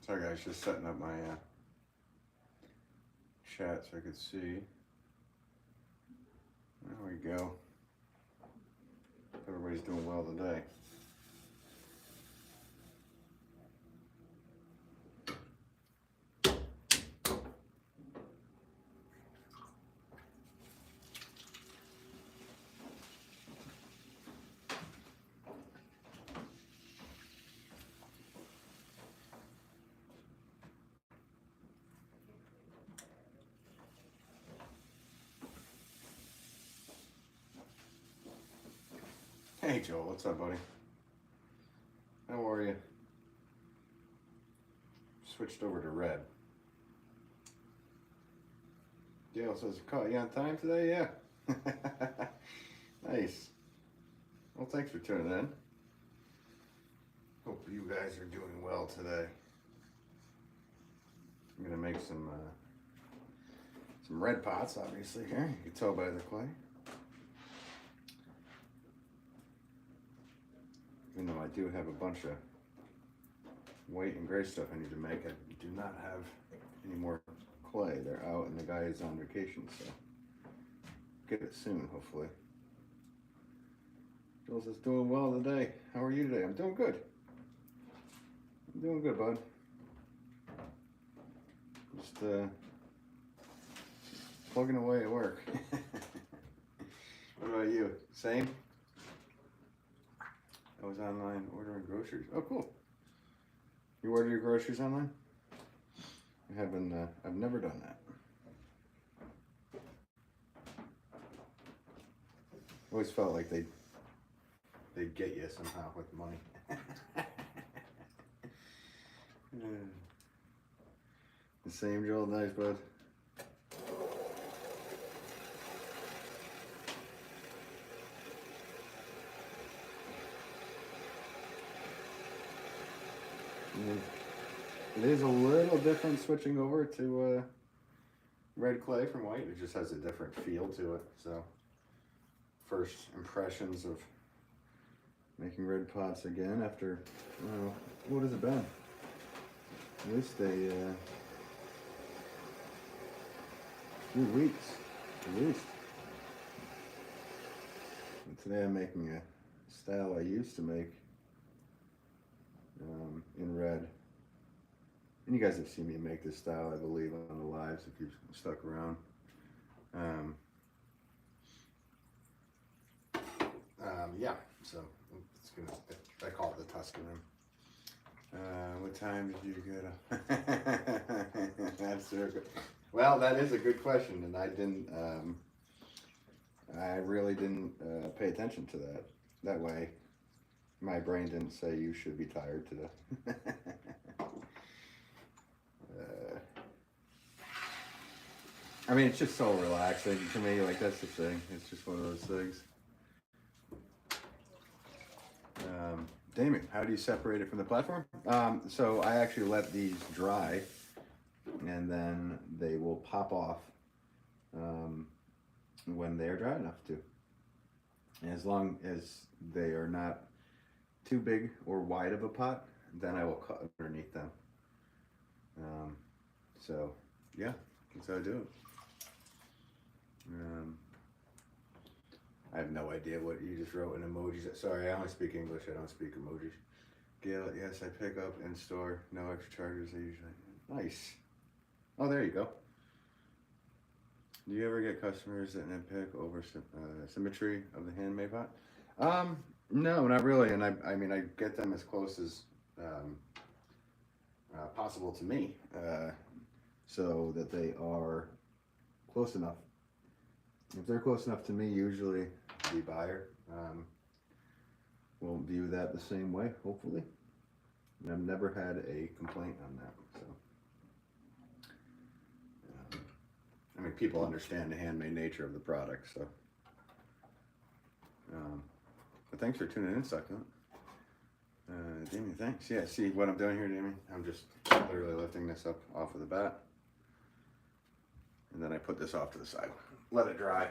Sorry guys, just setting up my chat so I could see. There we go. Everybody's doing well today. Hey Joel, what's up, buddy? How are you? Switched over to red. Gail says, caught you on time today? Yeah. Nice. Well, thanks for tuning in. Hope you guys are doing well today. I'm gonna make some red pots, obviously, here. You can tell by the clay. Even though I do have a bunch of white and gray stuff I need to make, I do not have any more clay. They're out and the guy is on vacation, so get it soon, hopefully. Joel says, doing well today. How are you today? I'm doing good. I'm doing good, bud. Just plugging away at work. What about you? Same? I was online ordering groceries. Oh, cool. You order your groceries online? I haven't. I've never done that. Always felt like they'd get you somehow with money. The same, Joel. Nice, bud. It is a little different switching over to red clay from white. It just has a different feel to it. So, first impressions of making red pots again after, what has it been? At least a few weeks, at least. And today I'm making a style I used to make in red. And you guys have seen me make this style, I believe, on the lives if you've stuck around. Yeah, so it's gonna. I call it the Tuscan room. What time did you get up? That's so good. Well, that is a good question, and I didn't. I really didn't pay attention to that. That way, my brain didn't say you should be tired today. I mean, it's just so relaxing to me. Like, that's the thing. It's just one of those things. Damien, how do you separate it from the platform? So I actually let these dry, and then they will pop off when they are dry enough to. As long as they are not too big or wide of a pot, then I will cut underneath them. So yeah, that's how I do it. I have no idea what you just wrote in emojis. Sorry, I only speak English. I don't speak emojis. Gail, yes, I pick up in store. No extra charges. I usually. Nice. Oh, there you go. Do you ever get customers that nitpick over symmetry of the handmade pot? No, not really. And I mean, I get them as close as possible to me, so that they are close enough. If they're close enough to me, usually the buyer will view that the same way, hopefully. And I've never had a complaint on that. So, I mean, people understand the handmade nature of the product. So, but thanks for tuning in, Succulent. Damien, thanks. Yeah, see what I'm doing here, Damien? I'm just literally lifting this up off of the bat. And then I put this off to the side. Let it dry.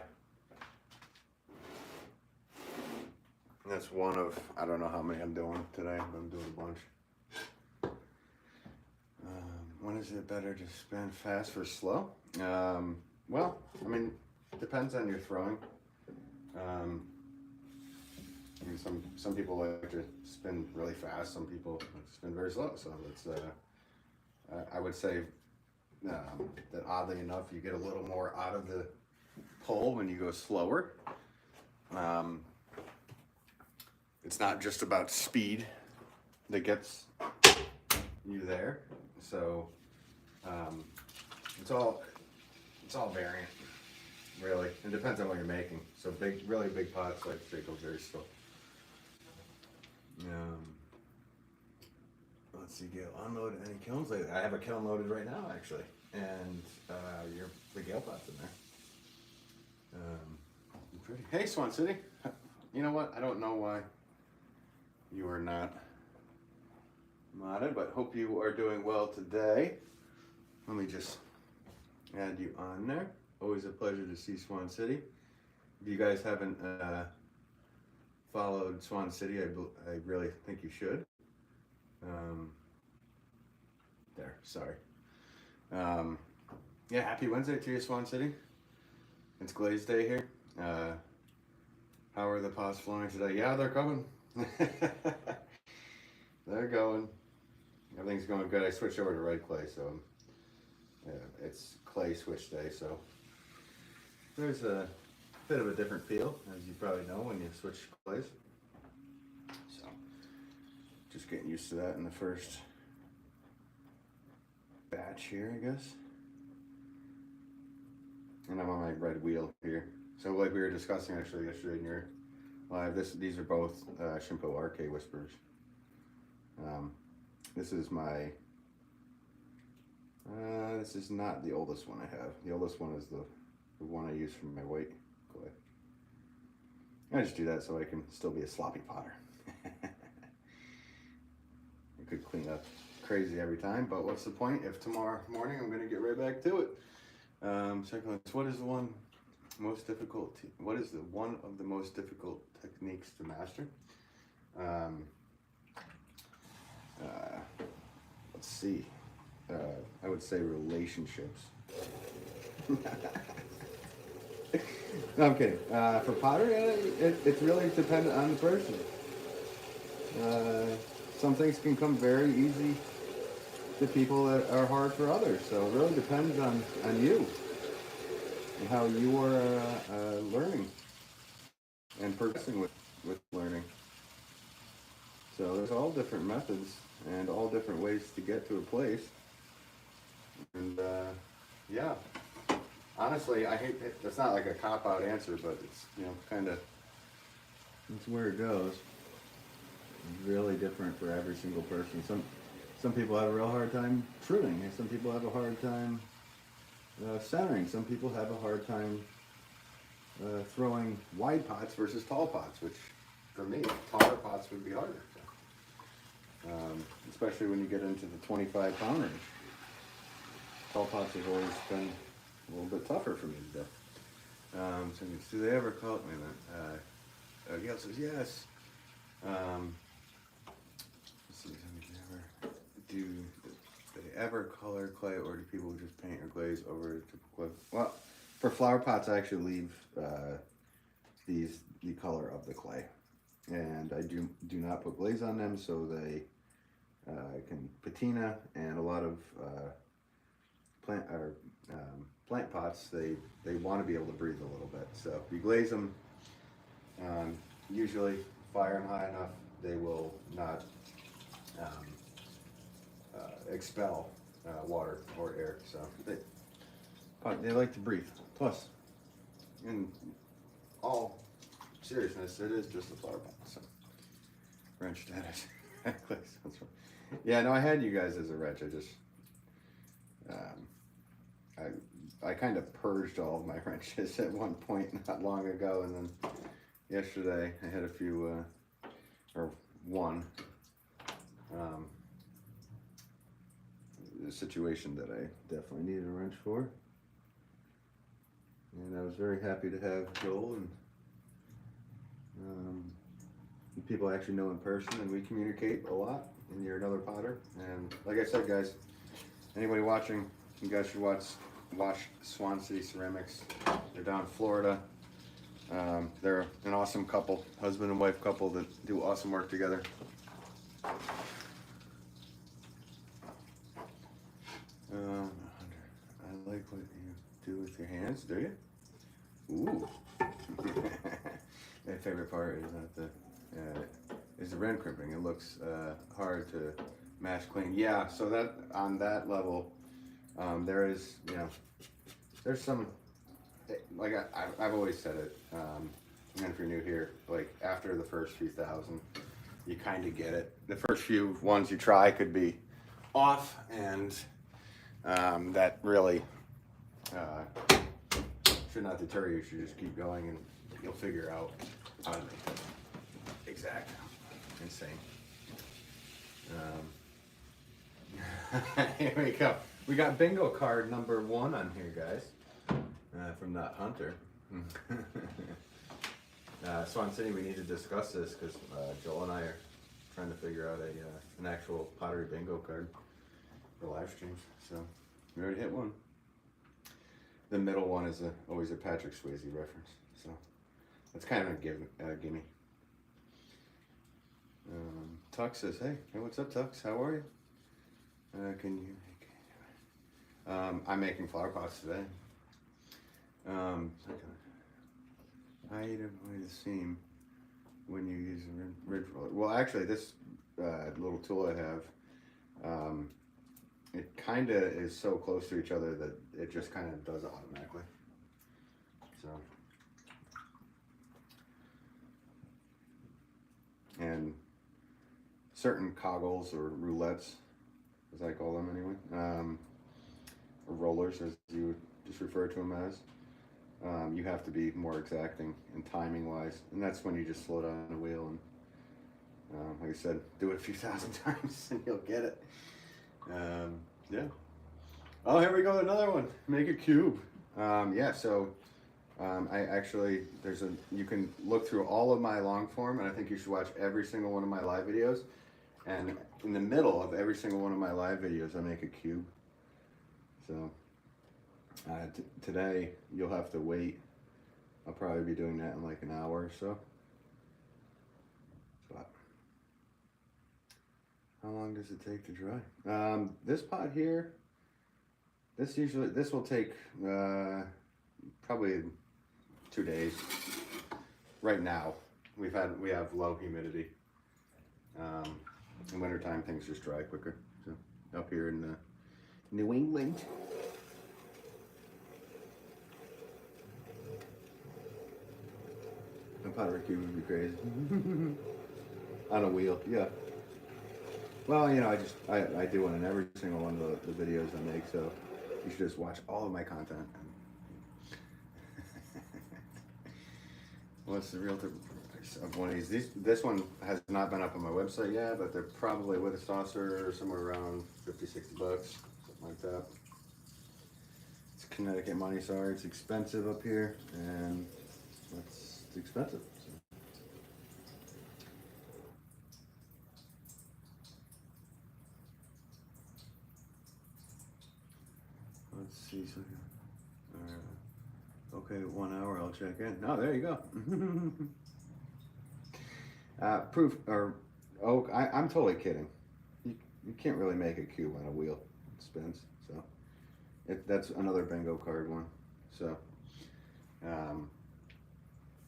And that's one of, I don't know how many I'm doing today, but I'm doing a bunch. when is it better to spin fast or slow? Well, I mean, depends on your throwing. I mean, some people like to spin really fast. Some people like to spin very slow. So it's I would say that oddly enough, you get a little more out of the pull when you go slower. It's not just about speed that gets you there. So it's all variant, really. It depends on what you're making. So really big pots, like I say, go very slow. Let's see, Gail, unload any kilns lately? I have a kiln loaded right now, actually, and the Gale pot's in there. Pretty. Hey, Swan City. You know what? I don't know why you are not modded, but hope you are doing well today. Let me just add you on there. Always a pleasure to see Swan City. If you guys haven't followed Swan City, I really think you should. There, sorry. Yeah, happy Wednesday to you, Swan City. It's Glaze Day here. How are the pots flowing today? Yeah, they're coming. They're going. Everything's going good. I switched over to red clay, so it's clay switch day, so there's a bit of a different feel, as you probably know, when you switch clays. So just getting used to that in the first batch here, I guess. And I'm on my red wheel here. So like we were discussing actually yesterday in your live, these are both Shimpo RK Whispers. This is my, this is not the oldest one I have. The oldest one is the one I use for my white clay. I just do that so I can still be a sloppy potter. I could clean up crazy every time, but what's the point if tomorrow morning I'm gonna get right back to it. Second, what is the one most difficult? What is the one of the most difficult techniques to master? Let's see. I would say relationships. No, I'm kidding. For pottery, it's really dependent on the person. Some things can come very easy to people that are hard for others. So it really depends on you and how you are learning and progressing with learning. So there's all different methods and all different ways to get to a place. And yeah, honestly, I hate it. It's not like a cop-out answer, but it's, you know, kind of, it's where it goes. It's really different for every single person. Some people have a real hard time trimming, and some people have a hard time centering. Some people have a hard time throwing wide pots versus tall pots, which for me, taller pots would be harder. Especially when you get into the 25-pound range. Tall pots have always been a little bit tougher for me to do. So do they ever call it? Wait a minute. Gail says yes. Let's see, do they ever color clay, or do people just paint or glaze over typical clay? Well, for flower pots, I actually leave the color of the clay, and I do not put glaze on them, so they can patina, and a lot of plant pots, they want to be able to breathe a little bit. So if you glaze them, usually fire them high enough, they will not expel water or air. So they like to breathe. Plus, in all seriousness, it is just a flower pot. So wrench status. Yeah, no, I had you guys as a wrench. I just I kind of purged all of my wrenches at one point not long ago, and then yesterday I had a few or one situation that I definitely needed a wrench for, and I was very happy to have Joel and people I actually know in person, and we communicate a lot, and you're another potter. And like I said, guys, Anybody watching, you guys should watch Swan City Ceramics. They're down in Florida. They're an awesome couple, husband and wife couple that do awesome work together. I like what you do with your hands, do you? Ooh. My favorite part is not the rim crimping. It looks hard to mash clean. Yeah, so that on that level, there is, you know, there's some, like I've always said it, and if you're new here, like after the first few thousand, you kind of get it. The first few ones you try could be off, and that really should not deter you. You should just keep going, and you'll figure out how to make it exact. Insane. Here we go. We got bingo card number 1 on here, guys, from that hunter. Swan City, we need to discuss this because Joel and I are trying to figure out an actual pottery bingo card for live streams. So we already hit one. The middle one is always a Patrick Swayze reference, so that's kind of a gimme. Tux says, hey, what's up, Tux? How are you? Can you make? I'm making flower pots today. Hide away the seam when you use a ridge roller. Well, actually, this little tool I have, it kind of is so close to each other that it just kind of does it automatically. So, and certain coggles or roulettes, as I call them anyway, or rollers, as you would just refer to them as, you have to be more exacting and timing wise, and that's when you just slow down the wheel and, like I said, do it a few thousand times and you'll get it. Yeah. Oh, here we go, another one. Make a cube. Yeah, so I actually, you can look through all of my long form, and I think you should watch every single one of my live videos. And in the middle of every single one of my live videos, I make a cube. So today you'll have to wait. I'll probably be doing that in like an hour or so. But how long does it take to dry? This pot here, this will take probably 2 days. Right now, we have low humidity. In wintertime, things just dry quicker. So up here in New England. A pottery cube would be crazy. On a wheel, yeah. Well, you know, I do one in every single one of the videos I make, so you should just watch all of my content. What's the real price of one of these? This one has not been up on my website yet, but they're probably with a saucer somewhere around 50, 60 bucks, something like that. It's Connecticut money, sorry. It's expensive up here, and it's expensive. So. Let's see. So, okay, 1 hour. I'll check in. Oh, there you go. Proof or oak. I'm totally kidding. You can't really make a cube on a wheel. It spins. So that's another bingo card one. So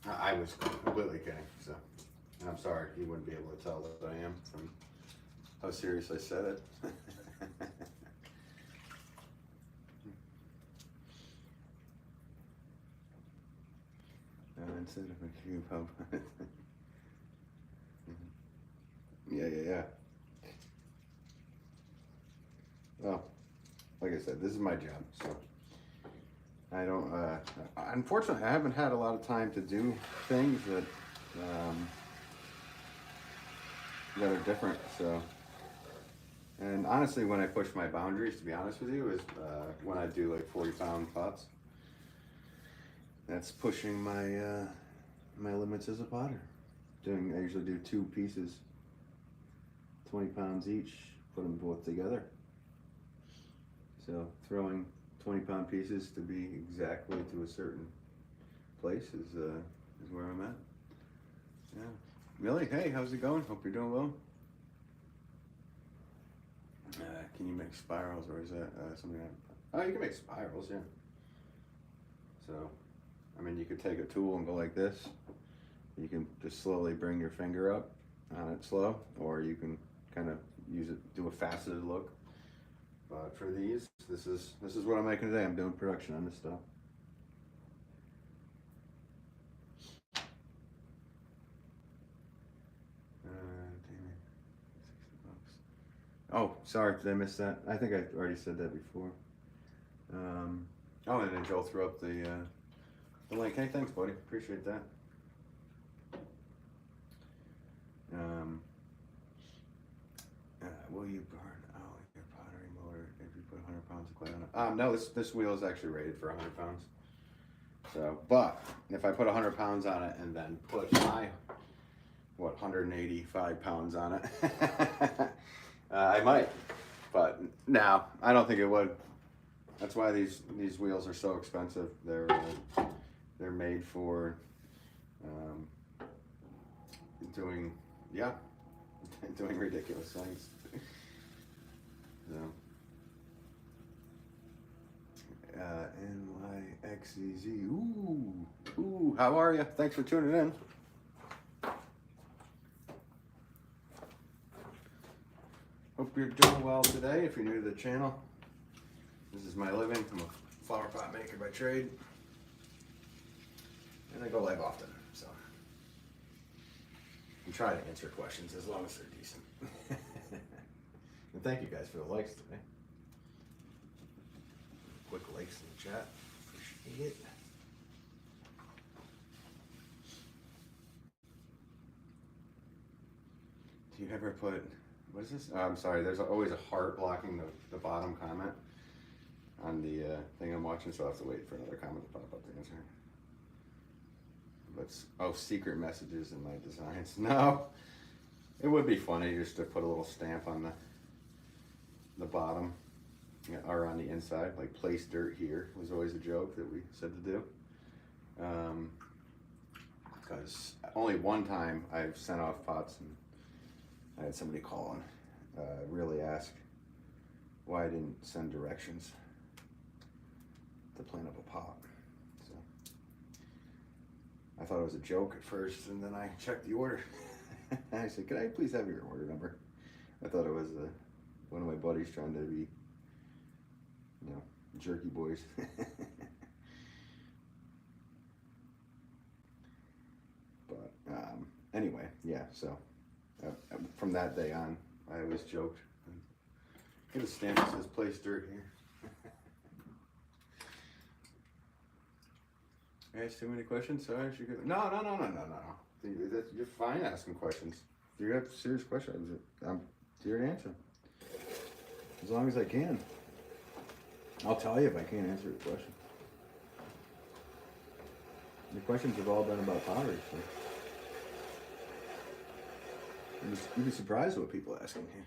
I was completely kidding. So, and I'm sorry you wouldn't be able to tell that I am from how serious I said it. Instead of a cube, how about it? Yeah. Well, like I said, this is my job, so I don't. Unfortunately, I haven't had a lot of time to do things that are different. So, and honestly, when I push my boundaries, to be honest with you, is when I do like 40-pound pots. That's pushing my my limits as a potter. I usually do 2 pieces, 20 pounds each, put them both together. So throwing 20-pound pieces to be exactly to a certain place is where I'm at. Yeah. Millie, hey, how's it going? Hope you're doing well. Can you make spirals, or is that something oh, you can make spirals, yeah. So, I mean, you could take a tool and go like this. You can just slowly bring your finger up on it slow, or you can kind of use it, do a faceted look. But for these, this is what I'm making today. I'm doing production on this stuff. Oh, sorry, did I miss that? I think I already said that before. Oh, and then Joel threw up the link. Hey, thanks, buddy. Appreciate that. Will you burn out your pottery motor if you put 100 pounds of clay on it? No, this wheel is actually rated for 100 pounds. So, but if I put 100 pounds on it and then put my, 185 pounds on it, I might, but no, I don't think it would. That's why these wheels are so expensive. They're made for doing ridiculous things. So, NYXEZ. Ooh, how are you? Thanks for tuning in. Hope you're doing well today. If you're new to the channel, this is my living. I'm a flower pot maker by trade, and I go live often, so I'm trying to answer questions as long as they're decent. And thank you guys for the likes today. Quick likes in the chat. Appreciate it. Do you ever put, what is this? Oh, I'm sorry, there's always a heart blocking the bottom comment on the thing I'm watching, so I'll have to wait for another comment to pop up to answer. But, secret messages in my designs. No, it would be funny just to put a little stamp on the bottom, or on the inside, like place dirt here was always a joke that we said to do. Because only one time I've sent off pots and I had somebody call and really ask why I didn't send directions to plant up a pot. So I thought it was a joke at first, and then I checked the order. I said, "Could I please have your order number?" I thought it was one of my buddies trying to be, jerky boys. But anyway, yeah. So from that day on, I always joked. Get a stamp that says "Place dirt" here. Ask too many questions? Sorry, No. You're fine asking questions. If you have serious questions, I'm here to answer. As long as I can. I'll tell you if I can't answer your question. The questions have all been about pottery, so you'd be surprised what people are asking here.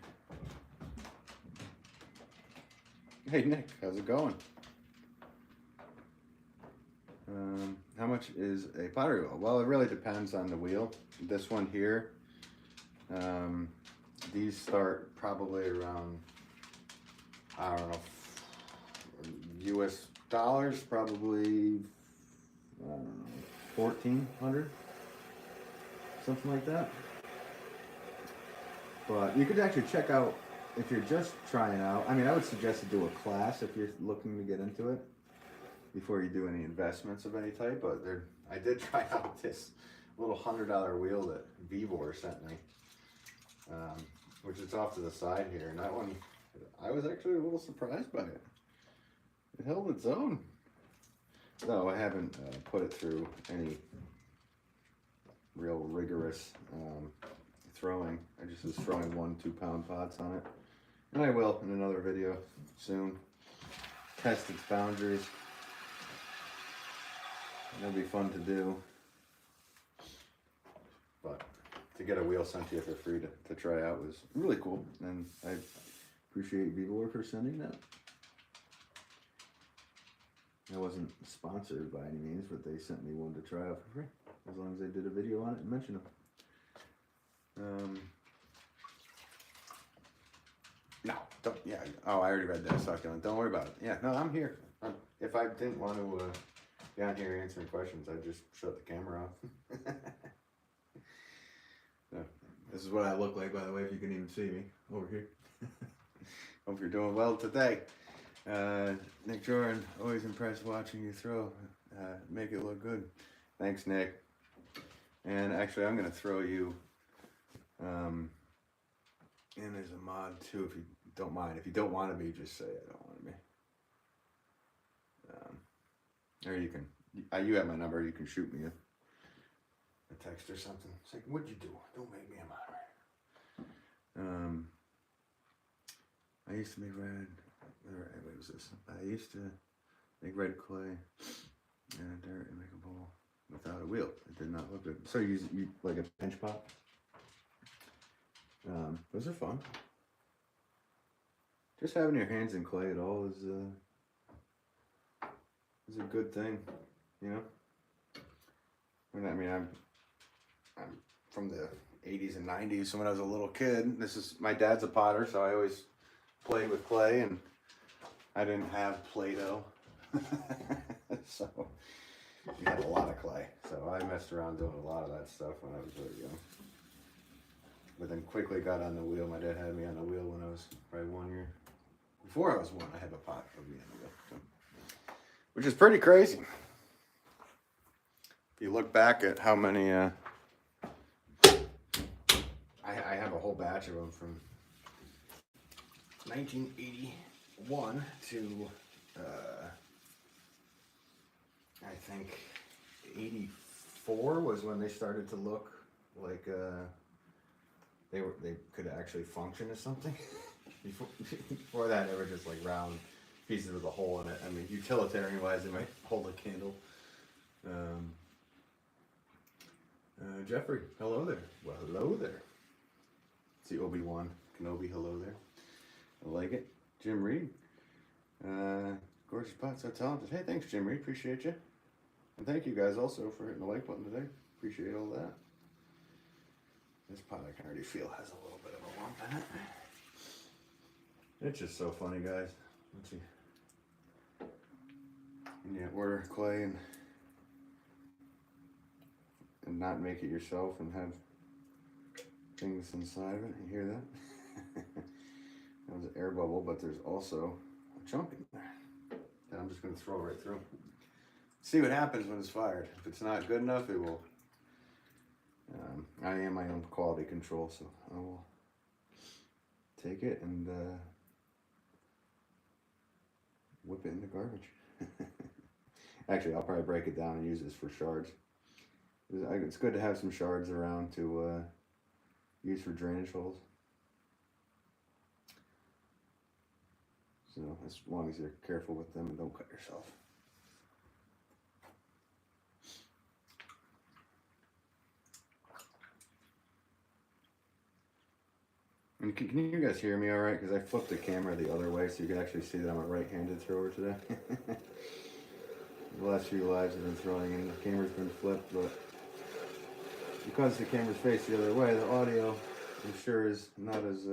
Hey Nick, how's it going? How much is a pottery wheel? Well, it really depends on the wheel. This one here, these start probably around, I don't know, US dollars, probably, I don't know, 1,400, something like that. But you could actually check out, if you're just trying out, I mean, I would suggest to do a class if you're looking to get into it before you do any investments of any type. But I did try out this little $100 wheel that Vivor sent me, which is off to the side here, and that one, I was actually a little surprised by it. It held its own. Though I haven't put it through any real rigorous throwing. I just was throwing 1-2 pound pots on it. And I will in another video soon. Test its boundaries. That'll be fun to do. But to get a wheel sent to you for free to try out was really cool. And I appreciate Vivor for sending that. I wasn't sponsored by any means, but they sent me one to try out for free, as long as they did a video on it and mentioned them. No, don't, yeah, oh, I already read that, succulent, don't worry about it. Yeah, no, I'm here. If I didn't want to be on here answering questions, I'd just shut the camera off. So, this is what I look like, by the way, if you can even see me over here. Hope you're doing well today. Nick Jordan, always impressed watching you throw. Make it look good. Thanks, Nick. And actually, I'm going to throw you in as a mod too, if you don't mind. If you don't want to be, just say I don't want to be. Or you can, you have my number, you can shoot me a text or something. It's like, what'd you do? Don't make me a moderator. I used to make red, what was this? I used to make red clay and dirt and make a bowl without a wheel. It did not look good. So you like a pinch pot? Those are fun. Just having your hands in clay at all is a good thing, you know. I mean, I'm from the 80s and 90s, so when I was a little kid, my dad's a potter, so I always played with clay, and I didn't have Play-Doh, so we had a lot of clay. So I messed around doing a lot of that stuff when I was really young. But then quickly got on the wheel. My dad had me on the wheel when I was probably 1 year. Before I was 1, I had a pot of me on the wheel. So, which is pretty crazy. If you look back at how many, I have a whole batch of them from 1981 to, I think 84 was when they started to look like, they could actually function as something. Before that, they were just like round pieces with a hole in it. I mean, utilitarian wise, they might hold a candle. Jeffrey, hello there. Well, hello there. It's the Obi-Wan Kenobi, hello there. I like it. Jim Reed, gorgeous pot, so talented. Hey, thanks, Jim Reed, appreciate you. And thank you guys also for hitting the like button today. Appreciate all that. This pot I can already feel has a little bit of a lump in it. It's just so funny, guys. Let's see. And you order clay and not make it yourself and have things inside of it. You hear that? That was an air bubble, but there's also a chunk in there that I'm just going to throw right through. See what happens when it's fired. If it's not good enough, it will. I am my own quality control, so I will take it and whip it in the garbage. Actually, I'll probably break it down and use this for shards. It's good to have some shards around to use for drainage holes. So as long as you're careful with them and don't cut yourself. And can you guys hear me all right? Because I flipped the camera the other way so you can actually see that I'm a right-handed thrower today. The last few lives I've been throwing and the camera's been flipped, but because the camera's faced the other way, the audio I'm sure is not as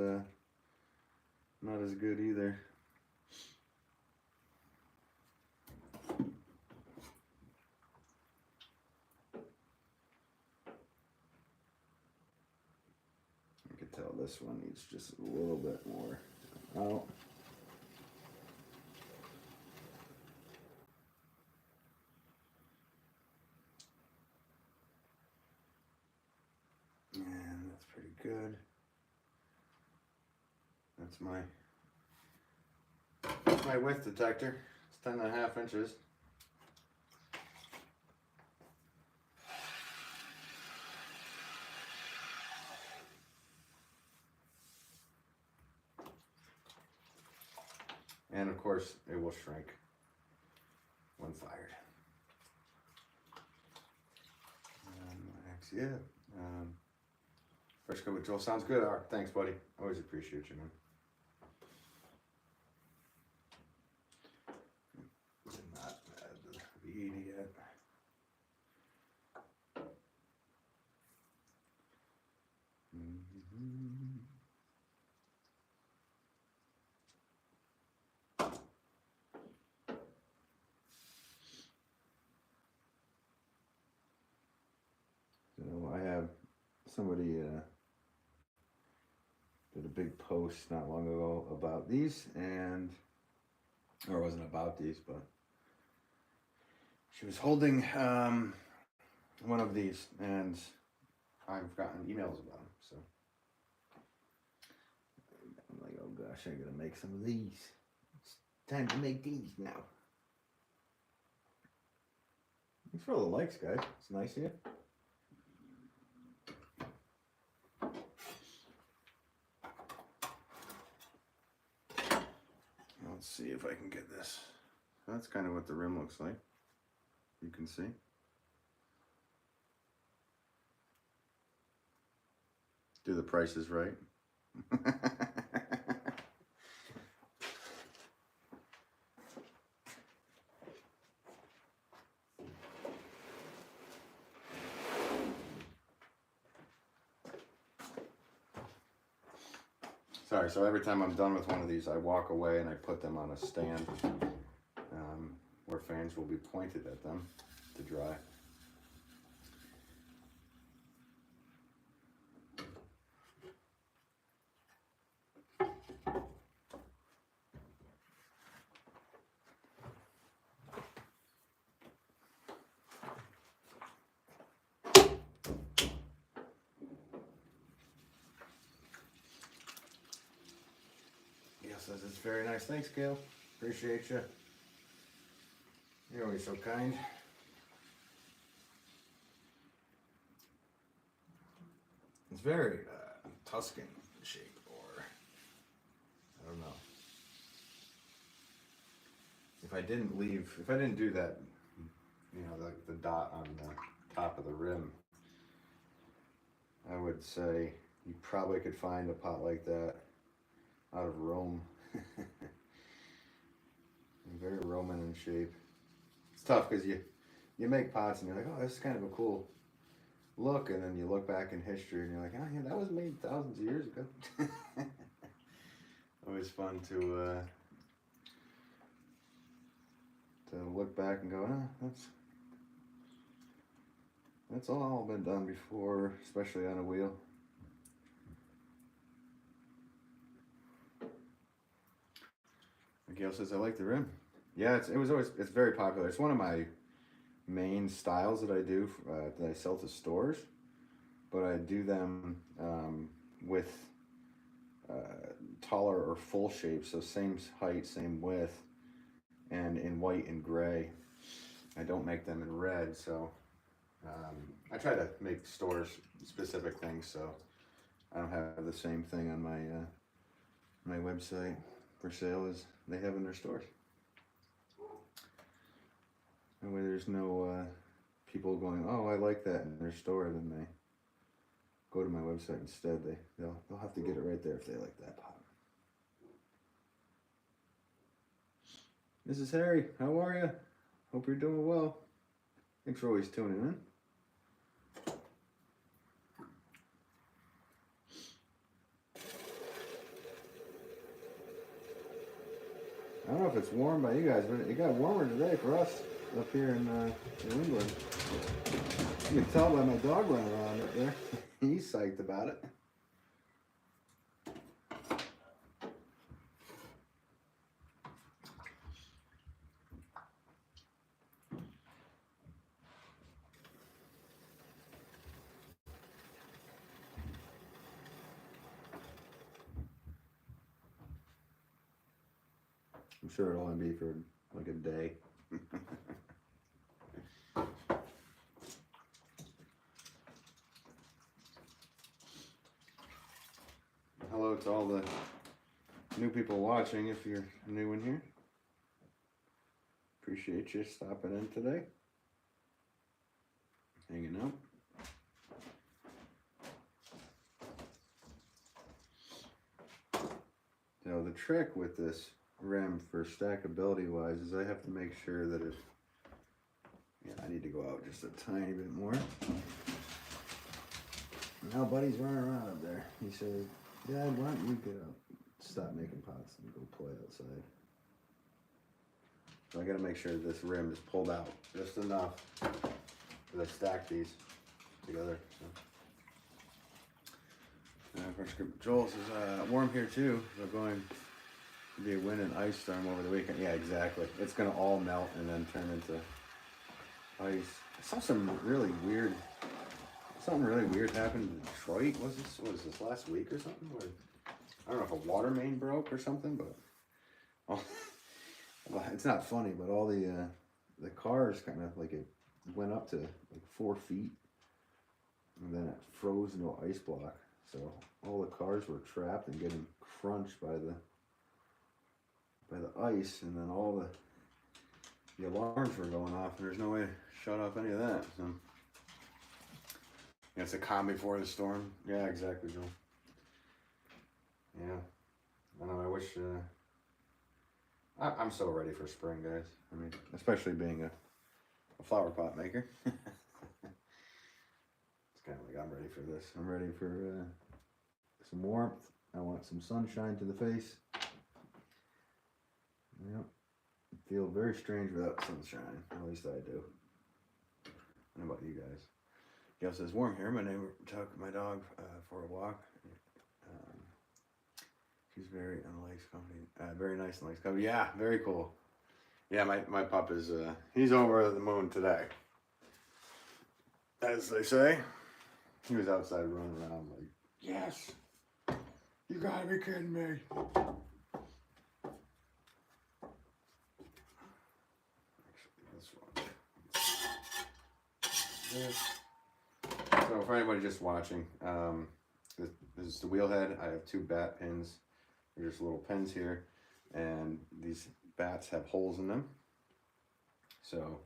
good either. I can tell this one needs just a little bit more out. And that's pretty good. That's my width detector. It's 10.5 inches. And of course, it will shrink when fired. Yeah. Fresh coat with Joel sounds good. All right, thanks, buddy. Always appreciate you, man. Not idiot. So I have somebody did a big post not long ago about these, and or it wasn't about these, but she was holding one of these, and I've gotten emails about them. So I'm like, oh gosh, I gotta make some of these. It's time to make these now. Thanks for all the likes, guys. It's nice of you. Let's see if I can get this. That's kind of what the rim looks like. You can see. Do the prices right. Sorry, so every time I'm done with one of these, I walk away and I put them on a stand where fans will be pointed at them to dry. Says it's very nice. Thanks, Gail. Appreciate you. You're always so kind. It's very Tuscan shape, or I don't know. If I didn't do that, you know, the dot on the top of the rim, I would say you probably could find a pot like that out of Rome. Very Roman in shape. It's tough because you make pots and you're like, oh, this is kind of a cool look, and then you look back in history and you're like, oh yeah, that was made thousands of years ago. Always fun to look back and go, oh, that's all been done before, especially on a wheel. Gail says, I like the rim. Yeah, it's very popular. It's one of my main styles that I do, that I sell to stores, but I do them with taller or full shape, so same height, same width, and in white and gray. I don't make them in red, so I try to make stores specific things, so I don't have the same thing on my website for sale as they have in their stores. That way there's no people going, oh, I like that in their store, then they go to my website instead. They'll have to get it right there if they like that pot. Mrs. Harry, how are you? Hope you're doing well. Thanks for always tuning in. I don't know if it's warm by you guys, but it got warmer today for us up here in New England. You can tell by my dog running around up there. He's psyched about it. I'm sure it'll only be for like a day. Hello to all the new people watching, if you're new in here. Appreciate you stopping in today. Hanging out. Now the trick with this rim for stackability wise is I have to make sure that it Yeah, I need to go out just a tiny bit more. Now Buddy's running around up there. He said, Dad, why don't you get up, stop making pots and go play outside. So I gotta make sure this rim is pulled out just enough as I stack these together. So. Joel says, warm here too. We're going to be a wind and ice storm over the weekend. Yeah, exactly. It's gonna all melt and then turn into ice. I saw something really weird happened in Detroit. What was this last week or something? Where, I don't know if a water main broke or something, but well, it's not funny. But all the cars kind of like it went up to like 4 feet, and then it froze into an ice block. So all the cars were trapped and getting crunched by the ice, and then all the alarms were going off, and there's no way to shut off any of that. So yeah, it's a calm before the storm. Yeah, exactly, Joel. Yeah, I know. I wish. I'm so ready for spring, guys. I mean, especially being a flower pot maker. It's kind of like I'm ready for this. I'm ready for some warmth. I want some sunshine to the face. Yep. I feel very strange without sunshine. At least I do. I don't know about you guys. Gail says, warm here. My neighbor took my dog for a walk. She's very on the Lakes Company. Very nice in the Lakes Company. Yeah, very cool. Yeah, my pup is, he's over the moon today. As they say. He was outside running around like, yes, you gotta be kidding me. So for anybody just watching, this is the wheel head. I have 2 bat pins. They're just little pins here, and these bats have holes in them. So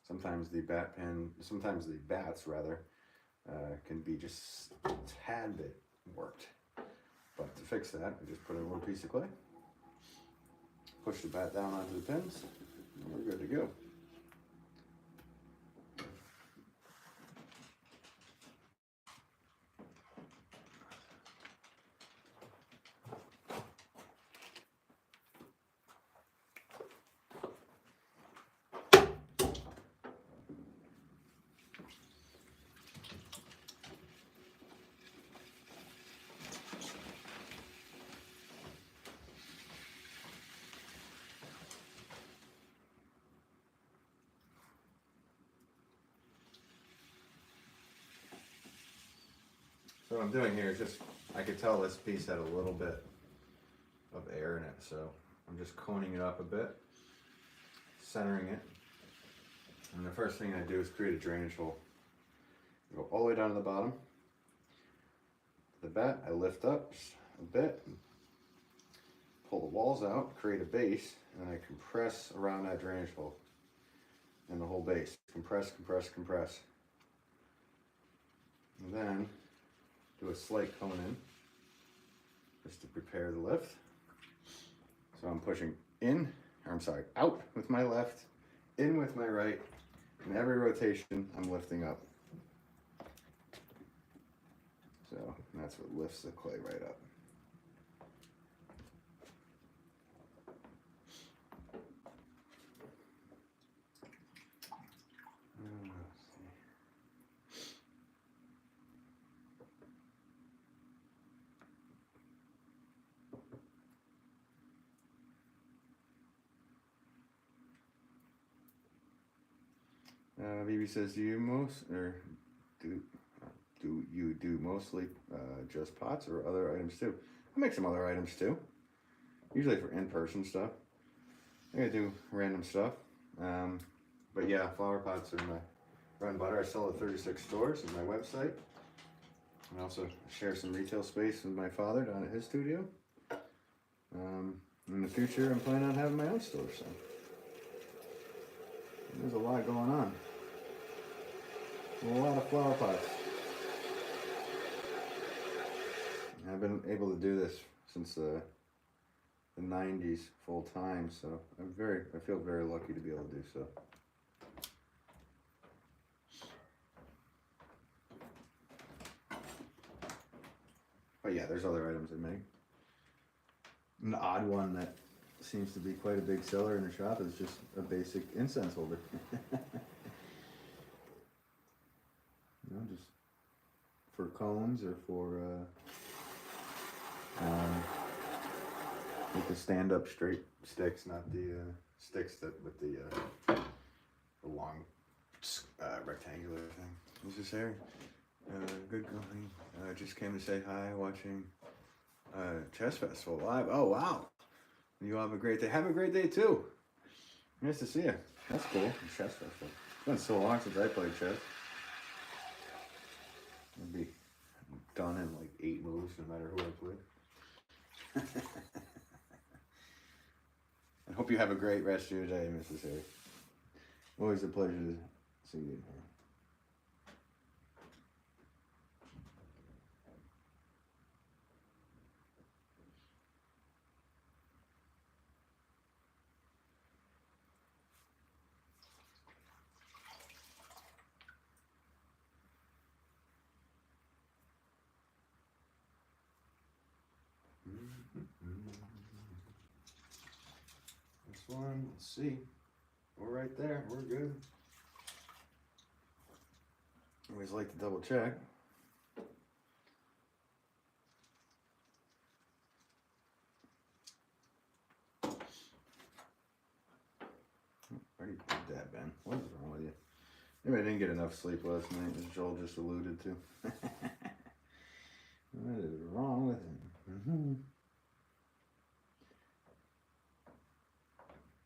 sometimes the bats rather can be just a tad bit warped. But to fix that, I just put a little piece of clay, push the bat down onto the pins, and we're good to go. So what I'm doing here is just, I could tell this piece had a little bit of air in it, so I'm just coning it up a bit, centering it, and the first thing I do is create a drainage hole. I go all the way down to the bottom. The bat, I lift up just a bit, pull the walls out, create a base, and I compress around that drainage hole and the whole base. Compress, compress, compress. And then do a slight cone in just to prepare the lift. So I'm pushing out with my left, in with my right, and every rotation I'm lifting up. So that's what lifts the clay right up. BB says, do you do mostly just pots or other items too? I make some other items too, usually for in-person stuff. I do random stuff, but yeah, flower pots are my bread and butter. I sell at 36 stores on my website. I also share some retail space with my father down at his studio. In the future, I'm planning on having my own store, so there's a lot going on. A lot of flower pots. I've been able to do this since the 90s full time, so I feel very lucky to be able to do so. But yeah, there's other items I make. An odd one that seems to be quite a big seller in the shop is just a basic incense holder. Just for cones or for with the stand-up straight sticks, not the sticks that with the long rectangular thing. This is Harry. Good company. Just came to say hi, watching Chess Festival live. Oh wow! You have a great day. Have a great day too. Nice to see you. That's cool. Chess Festival. It's been so long since I played chess. I'd be done in like 8 moves, no matter who I played. I hope you have a great rest of your day, Mrs. Harry. Always a pleasure to see you. This one, let's see. We're right there. We're good. Always like to double check. Where did that Ben? What is wrong with you? Maybe I didn't get enough sleep last night, as Joel just alluded to. What is wrong with him?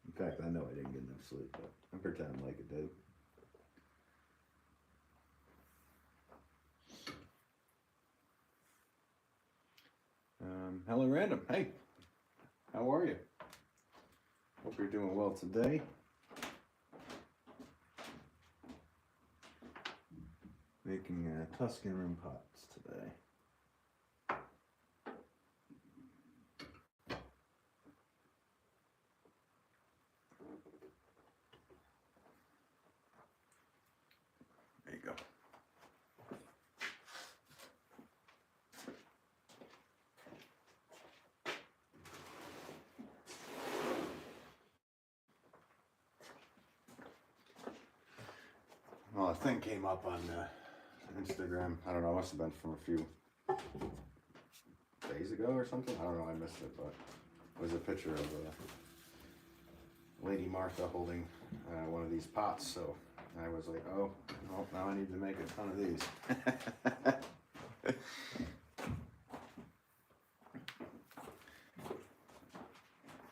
In fact, I know I didn't get enough sleep, but I'm pretending like it did. Hello, Random. Hey, how are you? Hope you're doing well today. Making Tuscan room pots today. There you go. Well, a thing came up on Instagram. I don't know, it must have been from a few days ago or something. I don't know, I missed it, but it was a picture of Lady Martha holding one of these pots. So I was like, oh, well, now I need to make a ton of these.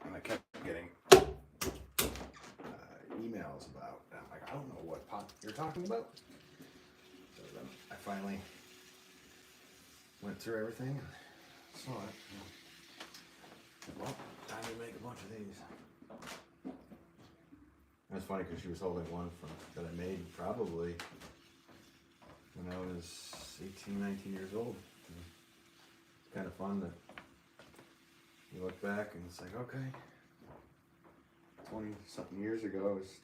And I kept getting emails about, and I'm like, I don't know what pot you're talking about. So then I finally went through everything and saw it. Well, time to make a bunch of these. That's funny because she was holding one that I made probably when I was 18, 19 years old. And it's kind of fun that you look back and it's like, okay, 20 something years ago, I was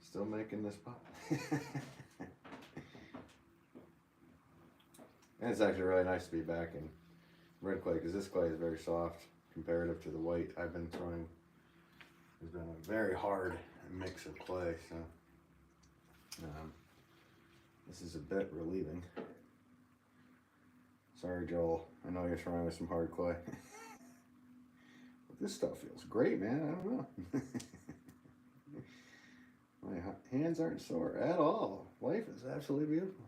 still making this pot. And it's actually really nice to be back in red clay because this clay is very soft comparative to the white I've been throwing. It's been a very hard mix of clay, so this is a bit relieving. Sorry, Joel. I know you're trying with some hard clay. But this stuff feels great, man. I don't know. My hands aren't sore at all. Life is absolutely beautiful.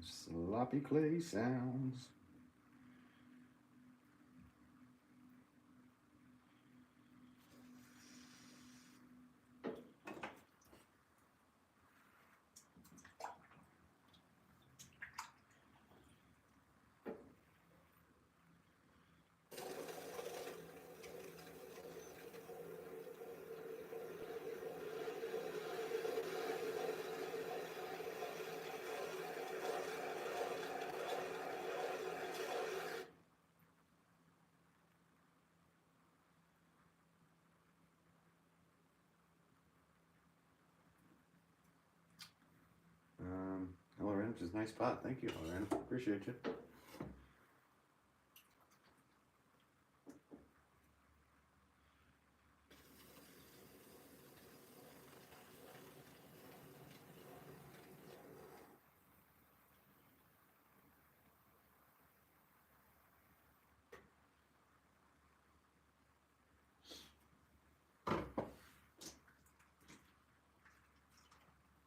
Sloppy clay sounds. which is a nice pot. Thank you, Lorena. Appreciate you.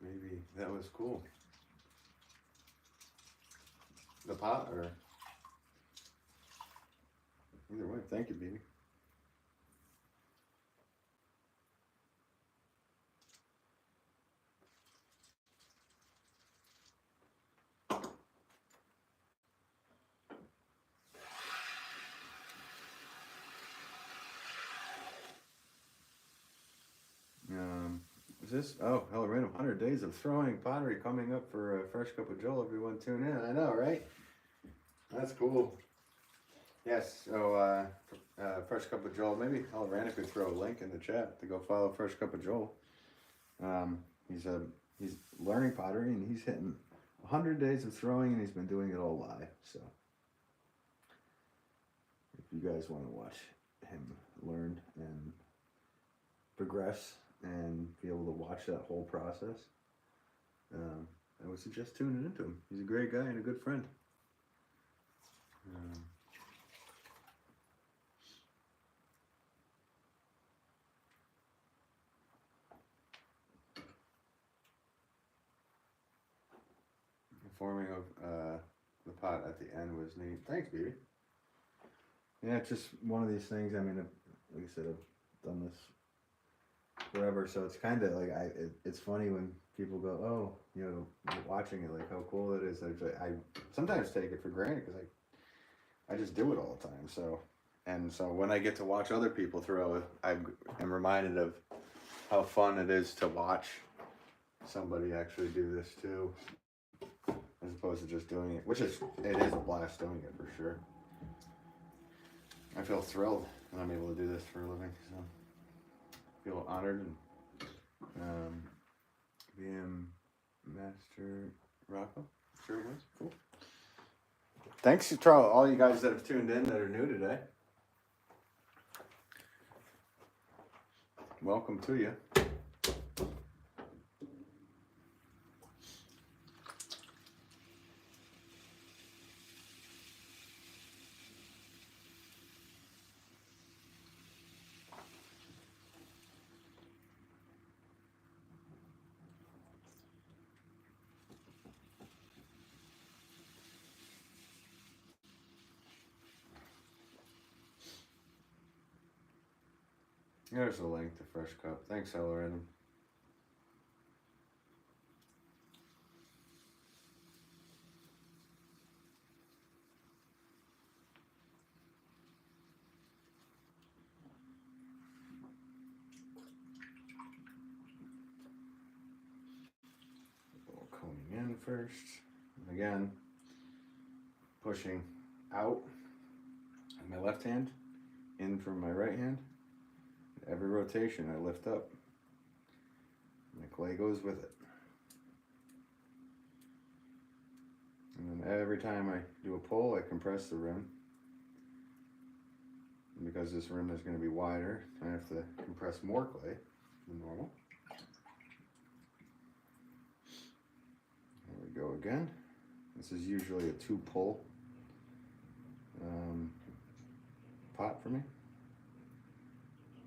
Maybe that was cool. The pot, or either way. Thank you, baby. Is this? Oh, hell, random 100 days of throwing pottery coming up for a fresh cup of Joel. Everyone tune in. I know, right? That's cool. Yes. So, fresh cup of Joel. Maybe Rana could throw a link in the chat to go follow Fresh Cup of Joel. He's learning pottery and he's hitting 100 days of throwing, and he's been doing it all live. So, if you guys want to watch him learn and progress and be able to watch that whole process, I would suggest tuning into him. He's a great guy and a good friend. The forming of the pot at the end was neat. Thanks, baby. Yeah, it's just one of these things. I mean, like I said, I've done this forever, so it's kind of like it's funny when people go, oh, you know, watching it, like how cool it is. I sometimes take it for granted because I just do it all the time. So when I get to watch other people throw, I am reminded of how fun it is to watch somebody actually do this too, as opposed to just doing it, it is a blast doing it for sure. I feel thrilled that I'm able to do this for a living, so I feel honored. And BM Master Rocco, sure it was cool. Thanks to all you guys that have tuned in that are new today. Welcome to you. There's a link to Fresh Cup. Thanks, algorithm. Combing in first. And again, pushing out with my left hand, in from my right hand. Every rotation I lift up, and the clay goes with it. And then every time I do a pull, I compress the rim. And because this rim is going to be wider, I have to compress more clay than normal. There we go again. This is usually a 2-pull pot for me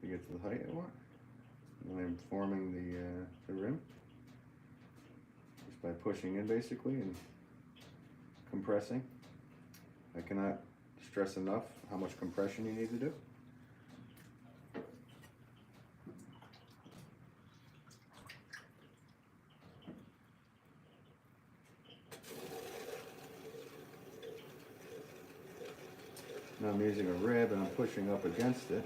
to get to the height I want. And then I'm forming the rim just by pushing in basically and compressing. I cannot stress enough how much compression you need to do. Now I'm using a rib and I'm pushing up against it.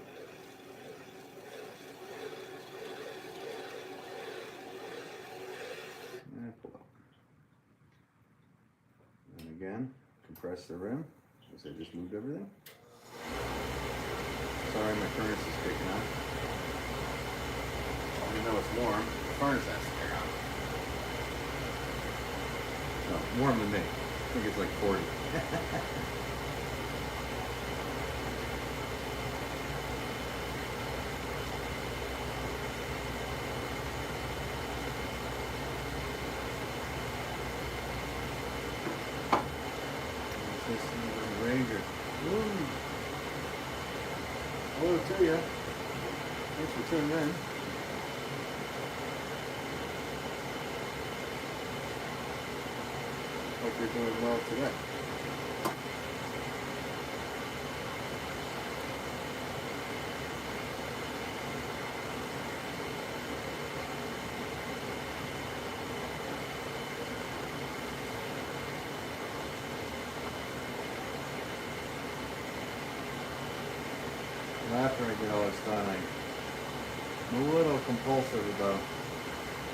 And pull up. And again, compress the rim, as I just moved everything. Sorry, my furnace is kicking on. Even though it's warm, the furnace has to kick on. So warm than me. I think it's like 40. This is a Ranger. Ooh. Hello to you. Thanks for tuning in. Hope you're doing well today. And after I get all this done, I'm a little compulsive about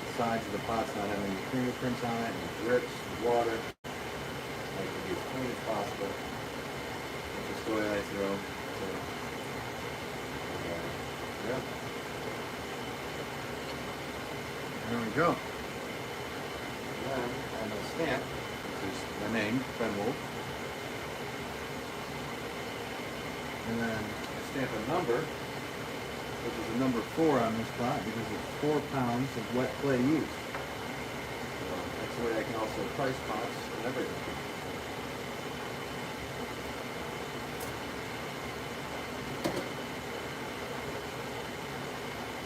the sides of the pots not having any fingerprints on it, and drips, water. Like to be as clean as possible. Which is the way I throw. So, yeah. There we go. And then I have a stamp, which is my name, Wolff. And then I stamp a number, which is a number 4 on this pot because it's 4 pounds of wet clay used. So that's the way I can also price pots and everything.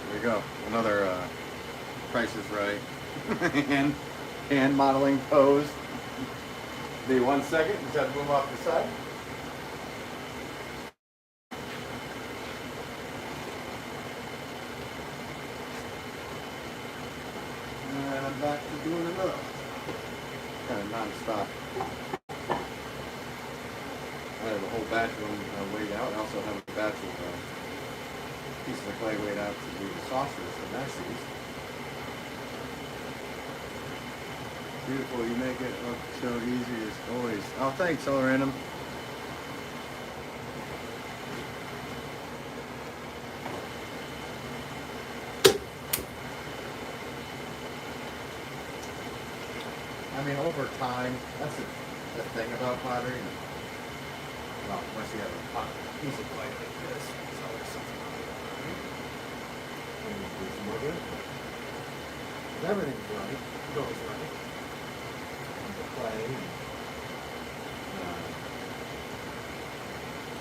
There you go. Another Price is Right hand modeling pose. Give me 1 second. Just have to move off the side. And I'm back to doing another. Kind of non-stop. I have a whole batch of them weighed out. I also have a batch of pieces of clay weighed out to do the saucers for messes. Beautiful, you make it look so easy as always. Oh, thanks, all random. I mean, over time, that's the thing about pottery. Well, once you have a piece of clay like this, it's always something on it. And you do some more of it. If everything's right, it goes right. And the clay,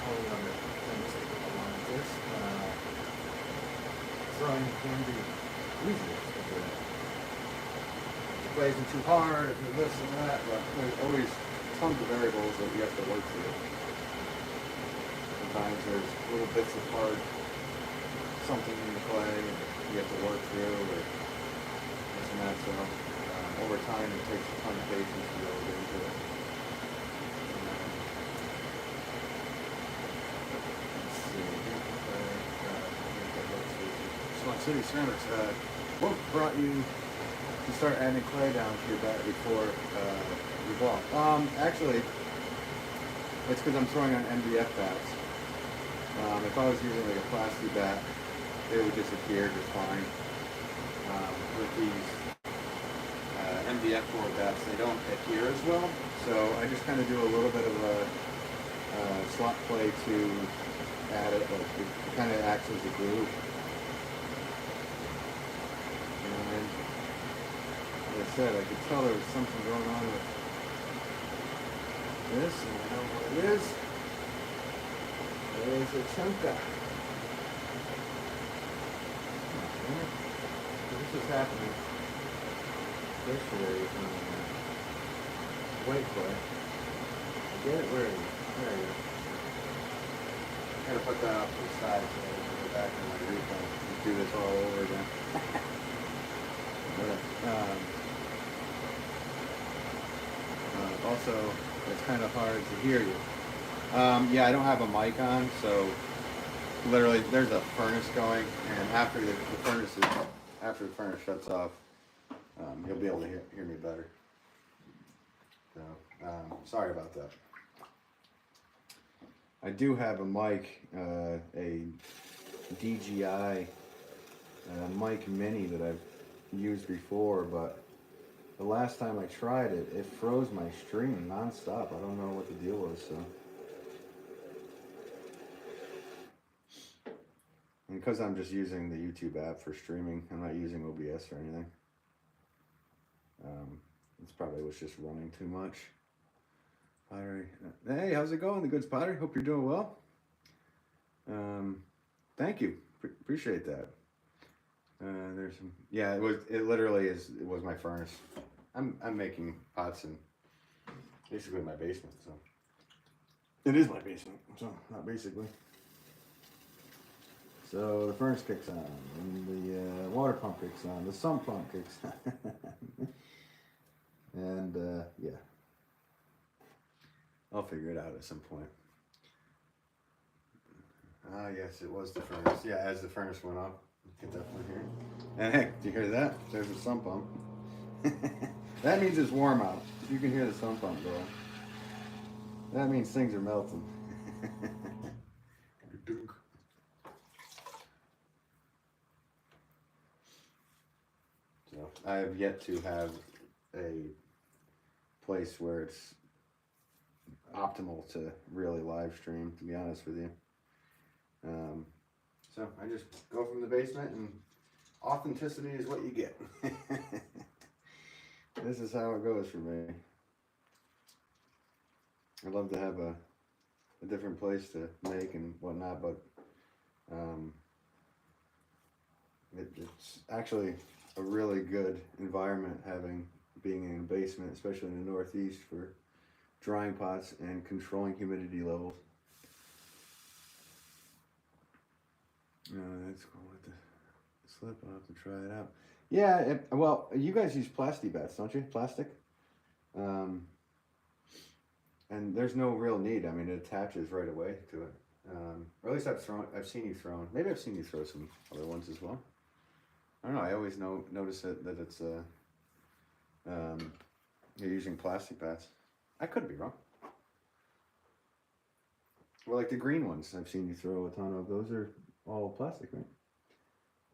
all the other things that go along with this, throwing can be easy. Plays isn't too hard, if you this and that, but there's always tons of variables that you have to work through. Sometimes there's little bits of hard, something in the clay you have to work through, or this and that, so over time it takes a ton of patience to be able to get into it. Let's see, Swan City Ceramics, what brought you to start adding clay down to your bat before revolve? Actually, it's because I'm throwing on MDF bats. If I was using like a plastic bat, it would disappear just fine. With these MDF board bats, they don't adhere as well, so I just kind of do a little bit of a slot clay to add it, but it kind of acts as a glue. And like I said, I could tell there was something going on with this, and I know what it is. It is a chunka. This is happening yesterday with white clay. Get it? Where are you? There you go. I gotta put that off to the side so I can go back in my replay and do this all over again. Also, it's kind of hard to hear you. Yeah, I don't have a mic on, so literally there's a furnace going, and after the furnace shuts off, you'll be able to hear me better. So, sorry about that. I do have a mic, a DJI mic mini that I've used before, but the last time I tried it, it froze my stream nonstop. I don't know what the deal was, so. And because I'm just using the YouTube app for streaming, I'm not using OBS or anything. It's probably was just running too much. Pottery. Hey, how's it going, the goods Pottery? Hope you're doing well. Thank you. Appreciate that. There's some. Yeah, it literally is. It was my furnace. I'm making pots in basically my basement, so it is my basement. So not basically. So the furnace kicks on, and the water pump kicks on, the sump pump kicks on, and yeah, I'll figure it out at some point. Ah, yes, it was the furnace. Yeah, as the furnace went up, get that from here. And hey, do you hear that? There's a sump pump. That means it's warm out. You can hear the sump pump going. That means things are melting. So I have yet to have a place where it's optimal to really live stream, to be honest with you. So I just go from the basement, and authenticity is what you get. This is how it goes for me. I'd love to have a different place to make and whatnot, but it's actually a really good environment being in a basement, especially in the Northeast, for drying pots and controlling humidity levels. That's cool with the slip. I'll have to try it out. Yeah, well, you guys use plastic bats, don't you? Plastic? And there's no real need. I mean, it attaches right away to it. Or at least I've seen you throw. Maybe I've seen you throw some other ones as well. I don't know. I always notice that it's you're using plastic bats. I could be wrong. Well, like the green ones, I've seen you throw a ton of. Those are all plastic, right?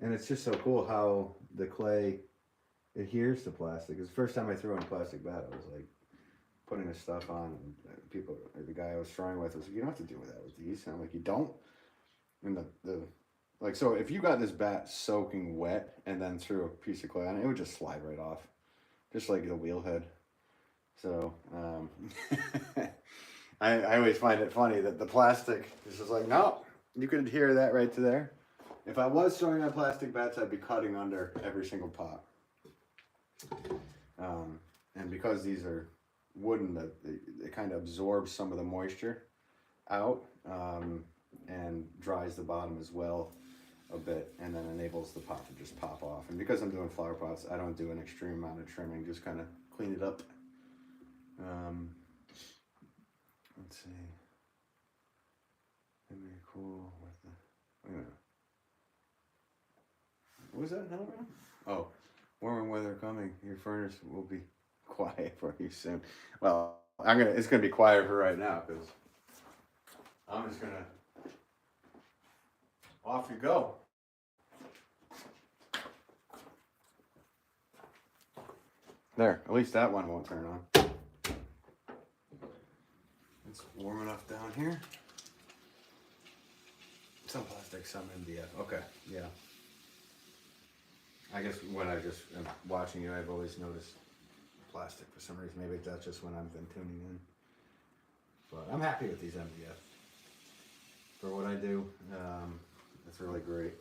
And it's just so cool how the clay adheres to plastic. It's the first time I threw in a plastic bat, I was like putting the stuff on, and the guy I was throwing with was like, you don't have to do that with these. And I'm like, you don't? And like, so if you got this bat soaking wet and then threw a piece of clay on it, it would just slide right off, just like the wheel head. So I always find it funny that the plastic is just like, no, you could adhere that right to there. If I was throwing on plastic bats, I'd be cutting under every single pot. And because these are wooden, it kind of absorbs some of the moisture out and dries the bottom as well a bit, and then enables the pot to just pop off. And because I'm doing flower pots, I don't do an extreme amount of trimming, just kind of clean it up. Let's see. That'd be cool with the, wait a minute. What was that? Oh, warmer weather coming. Your furnace will be quiet for you soon. Well, it's gonna be quiet for right now because I'm just gonna off you go. There, at least that one won't turn on. It's warm enough down here. Some plastic, some MDF. Okay, yeah. I guess when I just am watching you, I've always noticed plastic for some reason. Maybe that's just when I've been tuning in. But I'm happy with these MDF. For what I do, it's really great.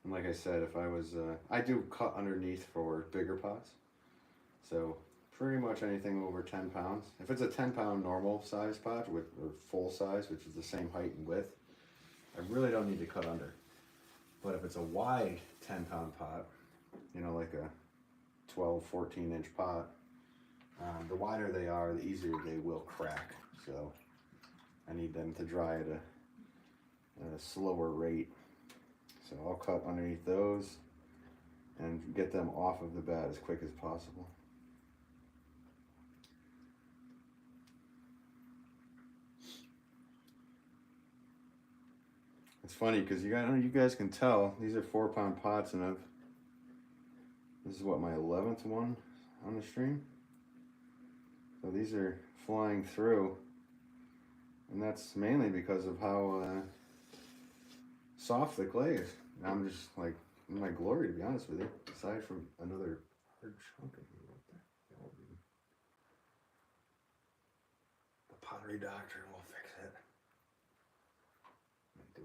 And like I said, if I was, I do cut underneath for bigger pots. So pretty much anything over 10 pounds. If it's a 10-pound normal size pot or full size, which is the same height and width, I really don't need to cut under. But if it's a wide 10-pound pot, you know, like a 12, 14-inch pot, the wider they are, the easier they will crack. So I need them to dry at a slower rate. So I'll cut underneath those and get them off of the bat as quick as possible. It's funny because you guys can tell these are 4-pound pots, and This is what, my 11th one on the stream. So these are flying through, and that's mainly because of how soft the clay is. I'm just like in my glory, to be honest with you. Aside from another hard chunk in here, what the hell? The pottery doctor will fix it.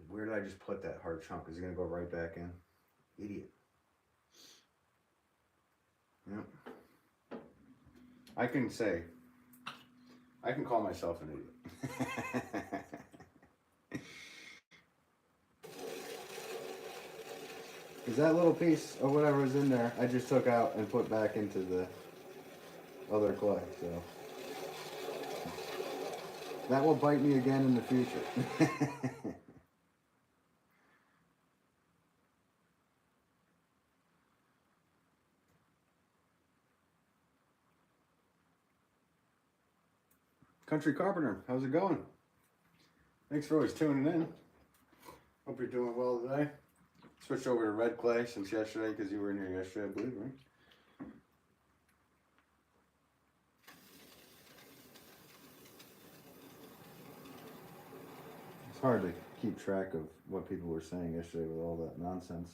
Where did I just put that hard chunk? Is it gonna go right back in? Idiot. Yep. I can call myself an idiot. Because that little piece of whatever was in there, I just took out and put back into the other clay. So that will bite me again in the future. Country Carpenter, how's it going? Thanks for always tuning in. Hope you're doing well today. Switched over to red clay since yesterday because you were in here yesterday, I believe, right? It's hard to keep track of what people were saying yesterday with all that nonsense.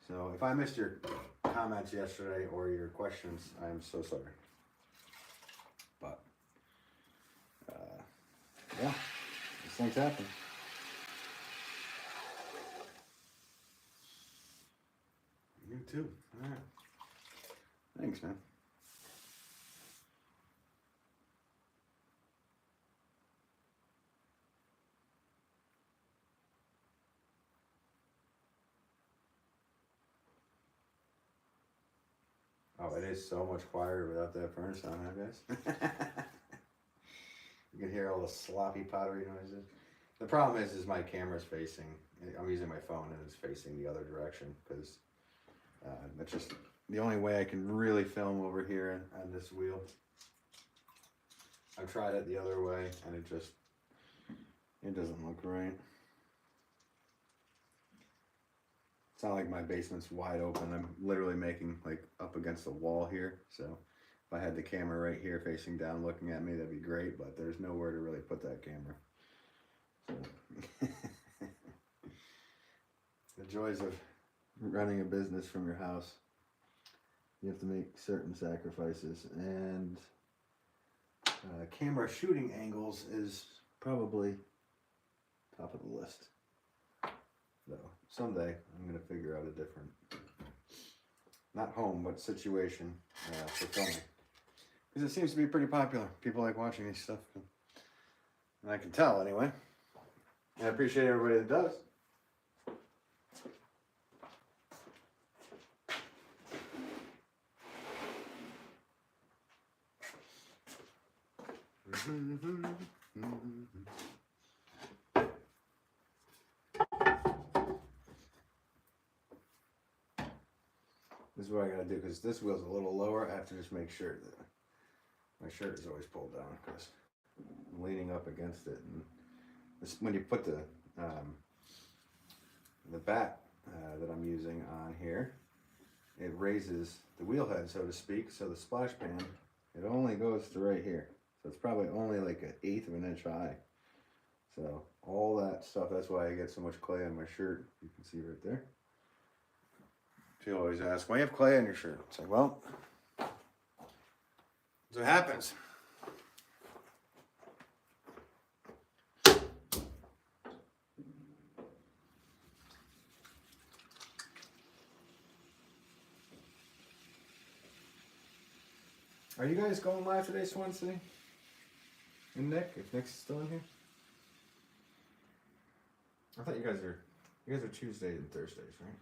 So if I missed your comments yesterday or your questions, I am so sorry. But, yeah, these things happen. You too. All right. Thanks, man. Oh, it is so much quieter without that furnace on, huh, guys? You can hear all the sloppy pottery noises. The problem is my camera's facing, I'm using my phone and it's facing the other direction because that's just the only way I can really film over here on this wheel. I've tried it the other way and it doesn't look right. It's not like my basement's wide open. I'm literally making like up against the wall here. So if I had the camera right here facing down looking at me, that'd be great, but there's nowhere to really put that camera. So the joys of running a business from your house. You have to make certain sacrifices, and camera shooting angles is probably top of the list. So someday I'm going to figure out a different, not home, but situation for filming. Because it seems to be pretty popular. People like watching this stuff. And I can tell anyway. And I appreciate everybody that does. This is what I gotta do because this wheel's a little lower. I have to just make sure that my shirt is always pulled down because I'm leaning up against it. And this, when you put the bat that I'm using on here, it raises the wheel head, so to speak. So the splash pan, it only goes to right here. So it's probably only like 1/8 of an inch high. So all that stuff, that's why I get so much clay on my shirt. You can see right there. People always ask, why do you have clay on your shirt? It's like, well, that's what happens. Are you guys going live today, Swansea? And Nick, if Nick's still in here? I thought you guys are Tuesdays and Thursdays, right?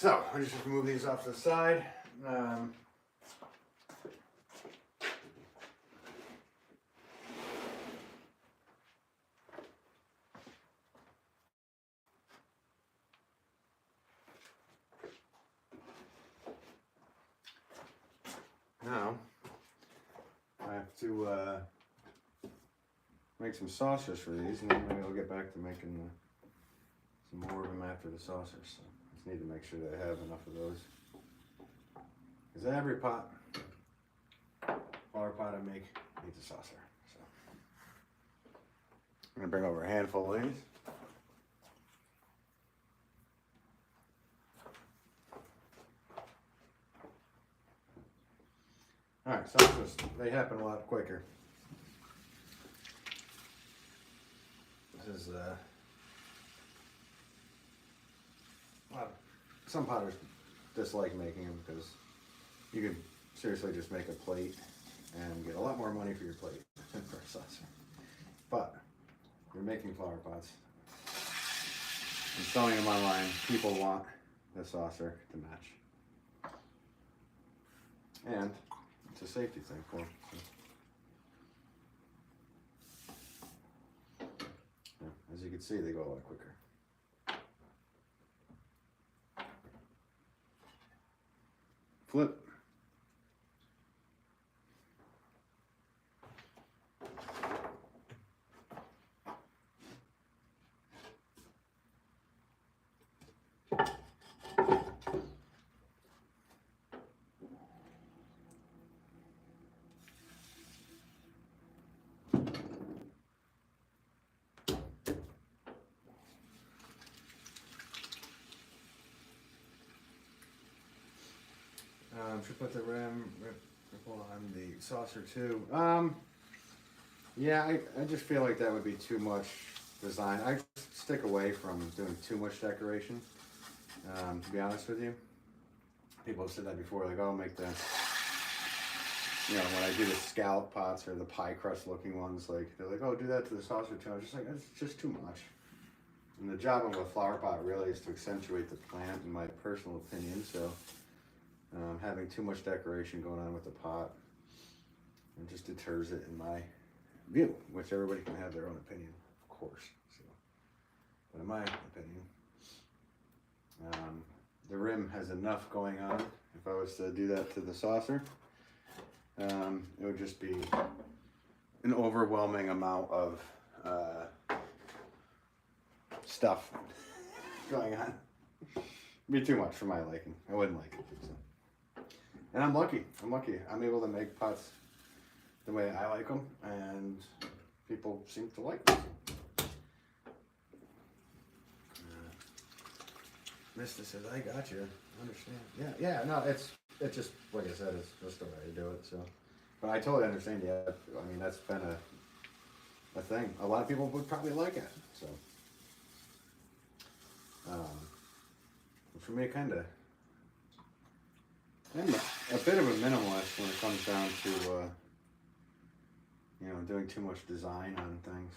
So I just have to move these off to the side. Now I have to make some saucers for these, and then maybe I'll get back to making some more of them after the saucers. So I just need to make sure that I have enough of those. Because every flower pot I make needs a saucer. So I'm gonna bring over a handful of these. All right, saucers, they happen a lot quicker. This is some potters dislike making them because you can seriously just make a plate and get a lot more money for your plate than for a saucer. But if you're making flower pots and selling them online, people want the saucer to match. And it's a safety thing for them. So, yeah, as you can see, they go a lot quicker. Flip. Should put the ripple on the saucer too. Yeah, I just feel like that would be too much design. I stick away from doing too much decoration, to be honest with you. People have said that before, like, oh, make the, you know, when I do the scallop pots or the pie crust looking ones, like, they're like, oh, do that to the saucer too. I'm just like, it's just too much. And the job of a flower pot really is to accentuate the plant, in my personal opinion, so having too much decoration going on with the pot, it just deters it in my view, which everybody can have their own opinion, of course. So, but in my opinion, the rim has enough going on. If I was to do that to the saucer, it would just be an overwhelming amount of stuff going on. It'd be too much for my liking. I wouldn't like it. So. And I'm lucky. I'm able to make pots the way I like them, and people seem to like them. Mista says, I got you. Understand. Yeah, no, it's just, like I said, it's just the way I do it, so. But I totally understand, yeah. I mean, that's been a thing. A lot of people would probably like it, so. For me, I'm a bit of a minimalist when it comes down to, you know, doing too much design on things.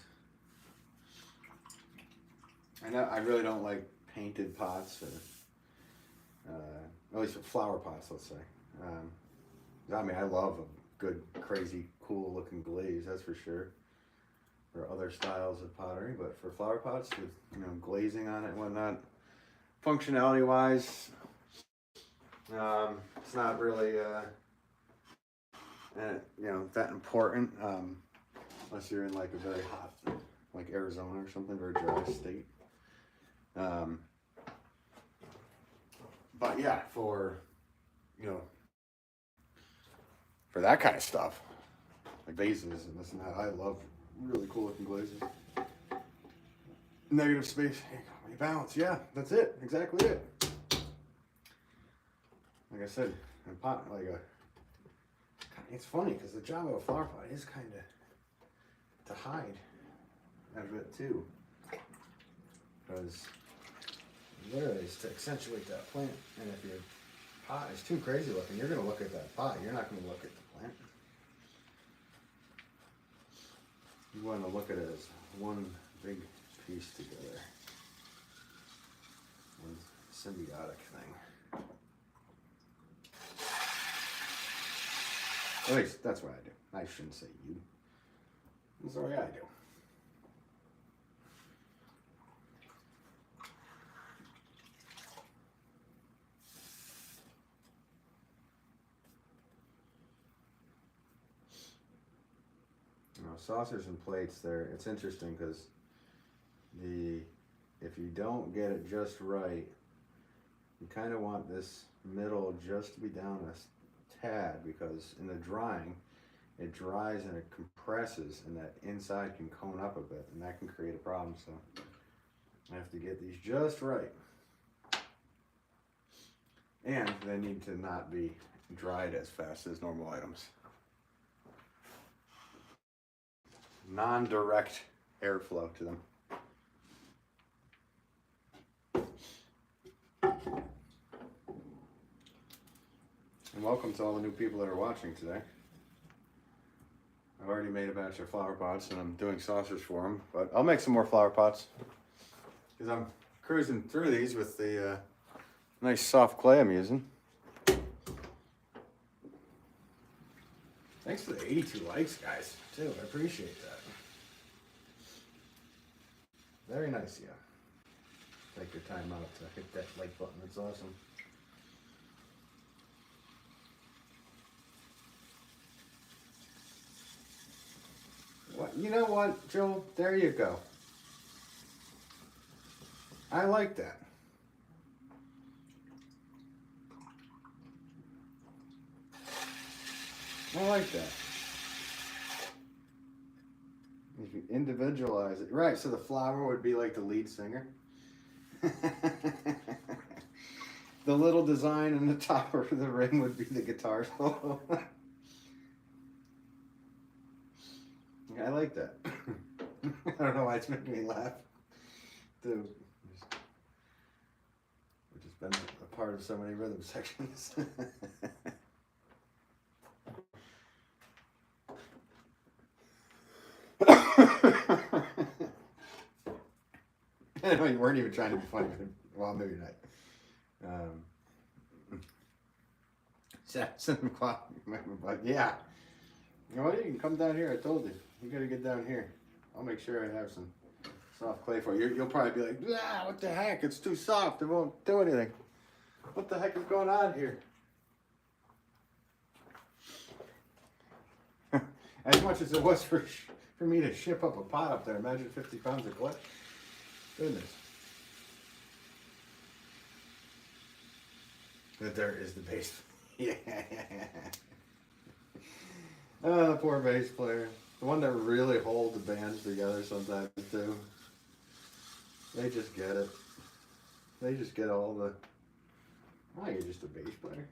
I really don't like painted pots, or at least flower pots, let's say. I mean, I love a good, crazy, cool-looking glaze, that's for sure. Or other styles of pottery, but for flower pots with, you know, glazing on it and whatnot, functionality-wise, it's not really, you know, that important, unless you're in like a very hot, like Arizona or something, very dry state. But yeah, for, you know, for that kind of stuff, like vases and this and that, I love really cool looking glazes. Negative space, balance, yeah, that's it, exactly it. Like I said, a pot, like it's funny because the job of a flower pot is kind of to hide out of it too. Because literally it's to accentuate that plant. And if your pot is too crazy looking, you're going to look at that pot. You're not going to look at the plant. You want to look at it as one big piece together. One symbiotic thing. At least that's what I do. I shouldn't say you. That's the way I do. You know, saucers and plates, it's interesting because if you don't get it just right, you kind of want this middle just to be down a tad, because in the drying, it dries and it compresses, and that inside can cone up a bit, and that can create a problem. So I have to get these just right, and they need to not be dried as fast as normal items. Non-direct airflow to them. And welcome to all the new people that are watching today. I've already made a batch of flower pots and I'm doing saucers for them, but I'll make some more flower pots because I'm cruising through these with the nice soft clay I'm using. Thanks for the 82 likes, guys, too. I appreciate that. Very nice, yeah. Take your time out to hit that like button. It's awesome. What? You know what, Joel? There you go. I like that. I like that. If you individualize it. Right, so the flower would be like the lead singer. The little design in the top of the ring would be the guitar solo. I like that. I don't know why it's making me laugh. Dude, which has been a part of so many rhythm sections. I know you weren't even trying to be funny. Well, maybe not. But yeah. You know what? You can come down here. I told you. You gotta get down here. I'll make sure I have some soft clay for you. You'll probably be like, ah, what the heck? It's too soft. It won't do anything. What the heck is going on here? As much as it was for me to ship up a pot up there, imagine 50 pounds of clay. Goodness. The dirt is the bass. Yeah. Oh, the poor bass player. The one that really holds the bands together sometimes too. They just get it. They just get all the... Oh, you're just a bass player.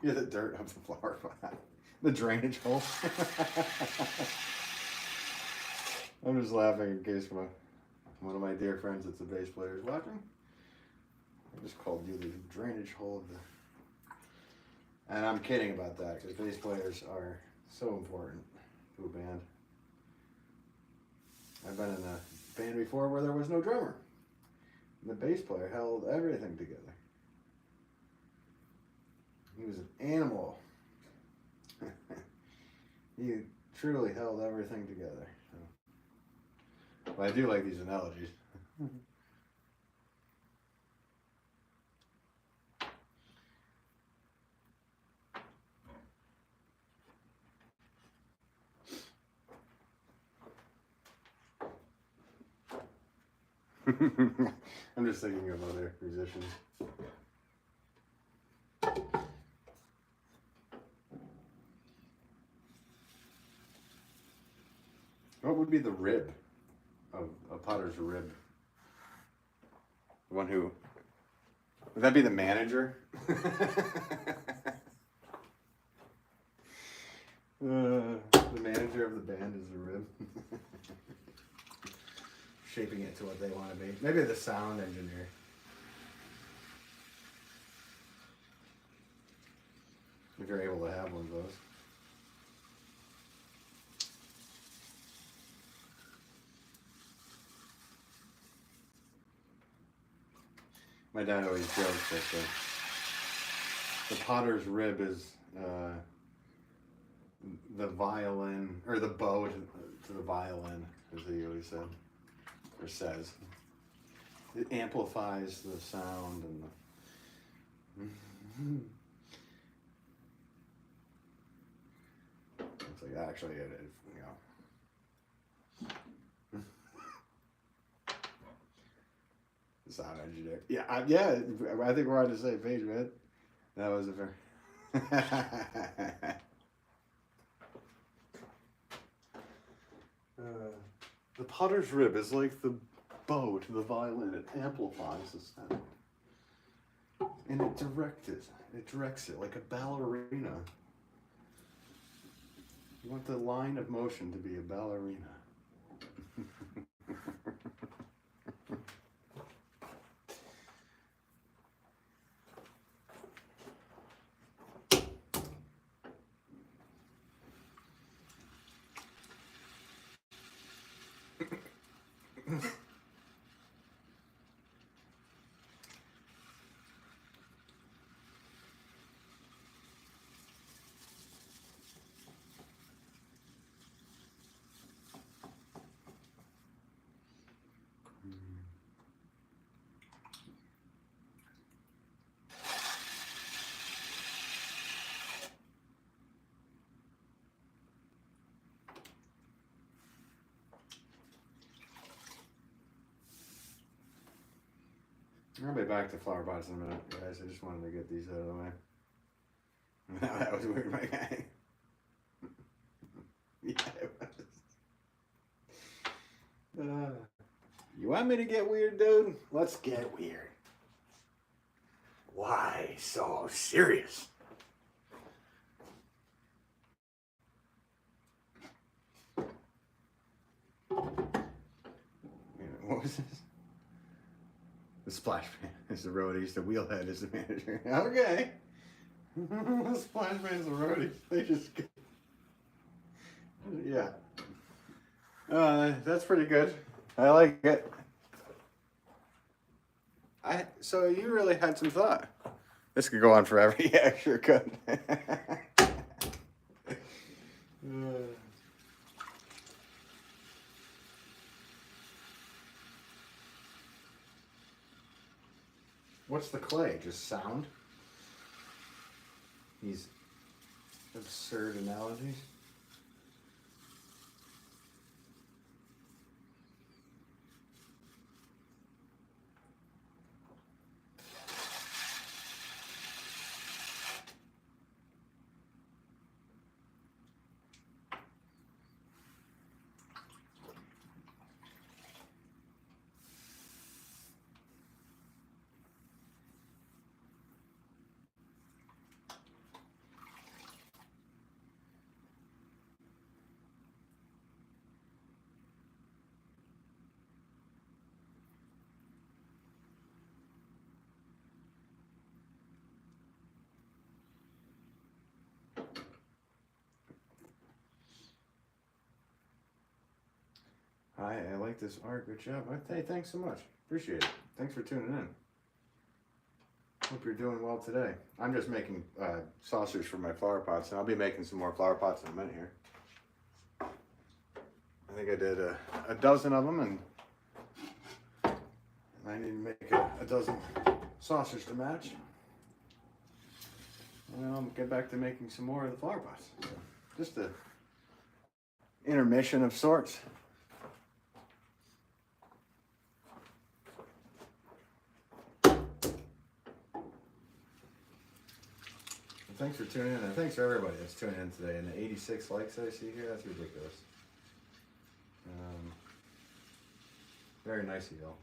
You're the dirt of the flower pot. The drainage hole. I'm just laughing in case one of my dear friends that's a bass player is watching. I just called you the drainage hole of the... And I'm kidding about that, because bass players are so important to a band. I've been in a band before where there was no drummer. And the bass player held everything together. He was an animal. He truly held everything together. So. But I do like these analogies. I'm just thinking of other musicians. What would be the rib of a potter's rib? The one who... Would that be the manager? The manager of the band is the rib. Shaping it to what they want to be. Maybe the sound engineer. If you're able to have one of those. My dad always jokes that the potter's rib is the violin, or the bow to the violin, as he always said, or says. It amplifies the sound and the... It's like, actually, you know. The sound engineer. Yeah, I think we're on the same page, man. That was a very... The potter's rib is like the bow to the violin. It amplifies the sound. And it directs it like a ballerina. You want the line of motion to be a ballerina. I'll be back to flower pots in a minute, guys. I just wanted to get these out of the way. That was weird, my guy. Yeah, it was. You want me to get weird, dude? Let's get weird. Why so serious? What was this? The splash man is the roadies. The wheelhead is the manager. Okay. The splash man's the roadies. They just... Yeah. That's pretty good. I like it. So you really had some thought. This could go on forever. Yeah, sure could. What's the clay? Just sound? These absurd analogies? I like this art. Good job. Hey, thanks so much. Appreciate it. Thanks for tuning in. Hope you're doing well today. I'm just making saucers for my flower pots, and I'll be making some more flower pots in a minute here. I think I did a dozen of them, and I need to make a dozen saucers to match. And then I'll get back to making some more of the flower pots. So just a intermission of sorts. Thanks for tuning in, and thanks for everybody that's tuning in today. And the 86 likes I see here, that's ridiculous. Very nice of y'all.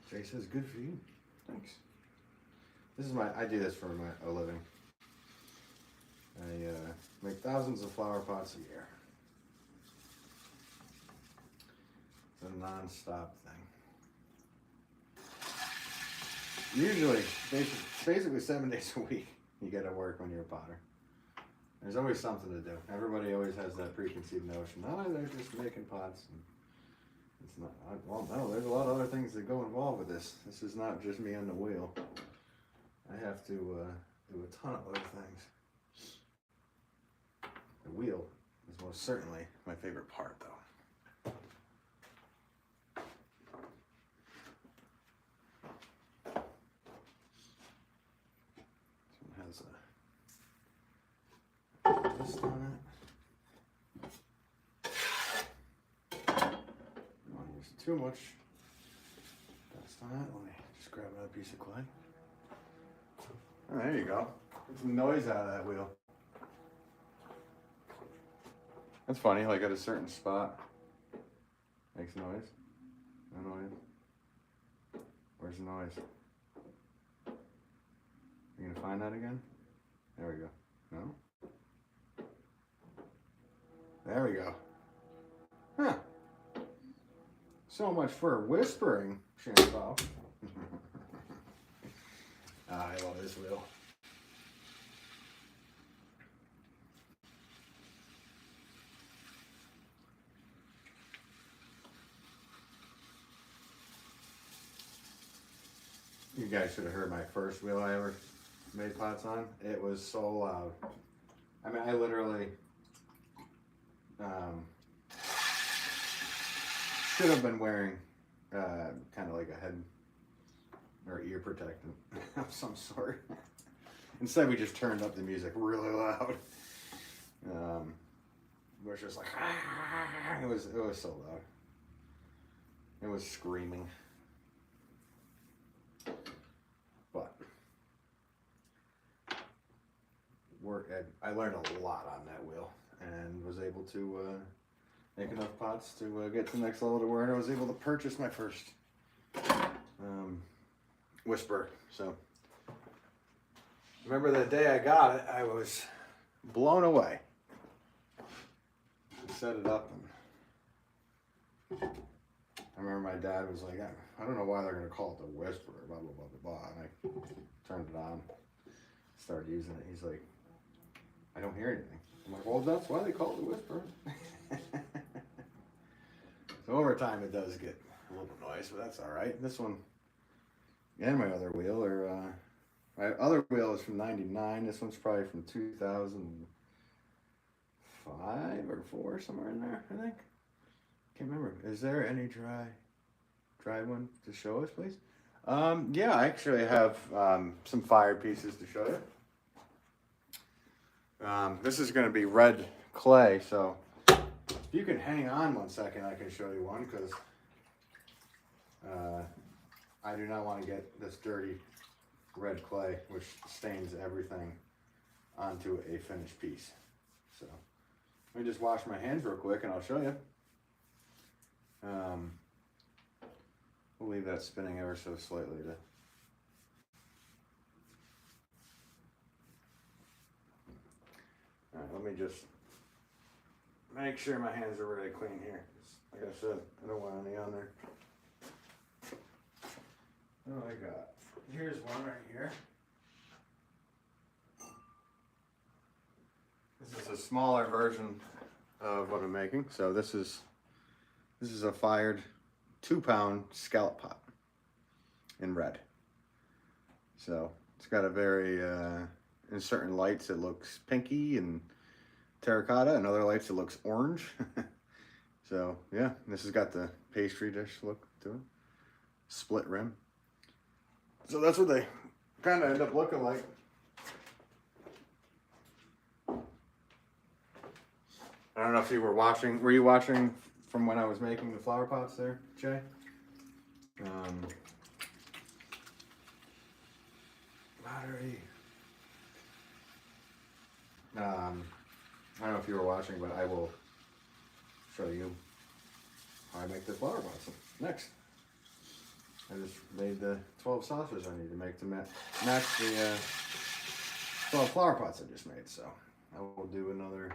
Jay says, good for you. Thanks. This is I do this for a living. I make thousands of flower pots a year. It's a non-stop thing. Usually, basically 7 days a week, you gotta work when you're a potter. There's always something to do. Everybody always has that preconceived notion, oh, they're just making pots. And it's not, well, no, there's a lot of other things that go involved with this. This is not just me on the wheel. I have to do a ton of other things. The wheel is most certainly my favorite part, though. This one has a twist on it. Don't want to use too much dust on it. Let me just grab another piece of clay. Oh, there you go. Get some noise out of that wheel. That's funny, like at a certain spot, makes noise. No noise. Where's the noise? You gonna find that again? There we go. No? There we go. Huh. So much for whispering, Chantal. I love this wheel. You guys should have heard my first wheel I ever made pots on. It was so loud. I mean, I literally should have been wearing kind of like a head or ear protectant of some sort. Instead, we just turned up the music really loud. It was just like, it was so loud. It was screaming. But I learned a lot on that wheel and was able to make enough pots to get to the next level to where I was able to purchase my first Whisper. So remember the day I got it, I was blown away. I set it up and I remember my dad was like, I don't know why they're going to call it the Whisper, blah, blah, blah, blah, blah. And I turned it on, started using it. He's like, I don't hear anything. I'm like, well, that's why they call it the Whisper. So over time, it does get a little noise, but that's all right. This one and my other wheel my other wheel is from '99. This one's probably from 2005 or 4, somewhere in there, I think. Can't remember. Is there any dry one to show us, please? Yeah, I actually have some fired pieces to show you. This is going to be red clay, so if you can hang on 1 second, I can show you one, because I do not want to get this dirty red clay, which stains everything, onto a finished piece. So let me just wash my hands real quick and I'll show you. We'll leave that spinning ever so slightly to Alright, let me just make sure my hands are really clean here. Like I said, I don't want any on there. Oh, I got, here's one right here. This is a smaller version of what I'm making. So this is a fired 2-pound scallop pot in red. So it's got a very, in certain lights it looks pinky and terracotta, and other lights it looks orange. So yeah, this has got the pastry dish look to it. Split rim. So that's what they kind of end up looking like. I don't know if you were watching. Were you watching from when I was making the flower pots there, Jay? Pottery. I don't know if you were watching, but I will show you how I make the flower pots next. I just made the 12 saucers I need to make to match the 12 flower pots I just made. So I will do another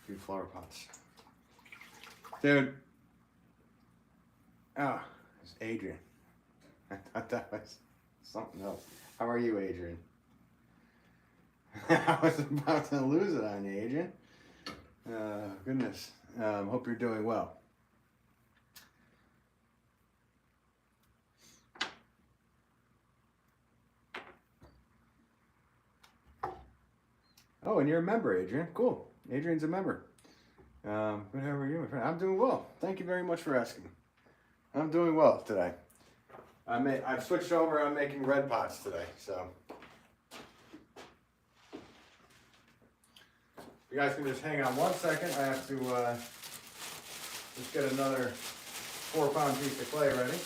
few flower pots. Dude. Oh, it's Adrian. I thought that was something else. How are you, Adrian? I was about to lose it on you, Adrian. Goodness. Hope you're doing well. Oh, and you're a member, Adrian. Cool. Adrian's a member. But how are you, my friend? I'm doing well. Thank you very much for asking. I'm doing well today. I've switched over. I'm making red pots today. So you guys can just hang on 1 second. I have to just get another 4-pound piece of clay ready.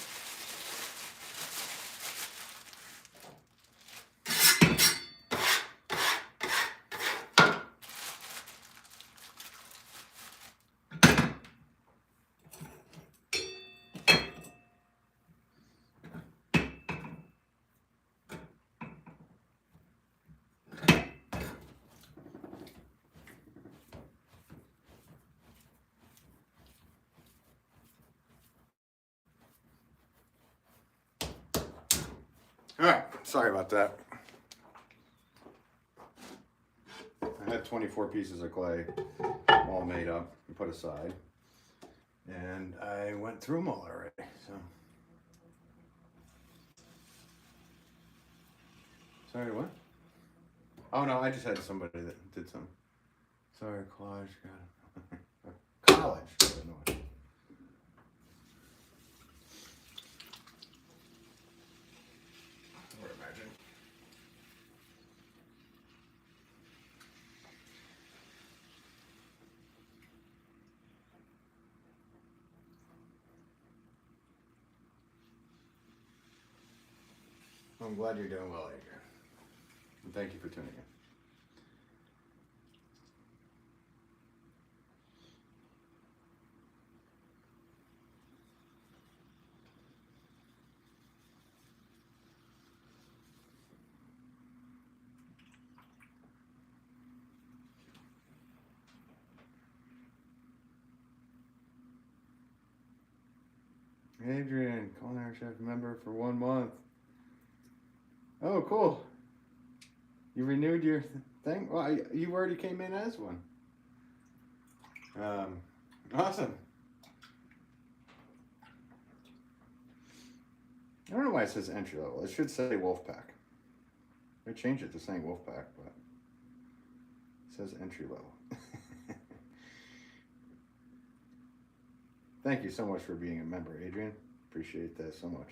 All right, sorry about that. I had 24 pieces of clay all made up and put aside. And I went through them all already, so. Sorry, what? Oh no, I just had somebody that did some. Sorry, collage, got it. College. I would imagine. I'm glad you're doing well, Adrian. And thank you for tuning in. Adrian, culinary chef member for 1 month. Oh, cool. You renewed your thing? Well, you already came in as one. Awesome. I don't know why it says entry level. It should say Wolff pack. They changed it to saying Wolff pack, but it says entry level. Thank you so much for being a member, Adrian. Appreciate that so much.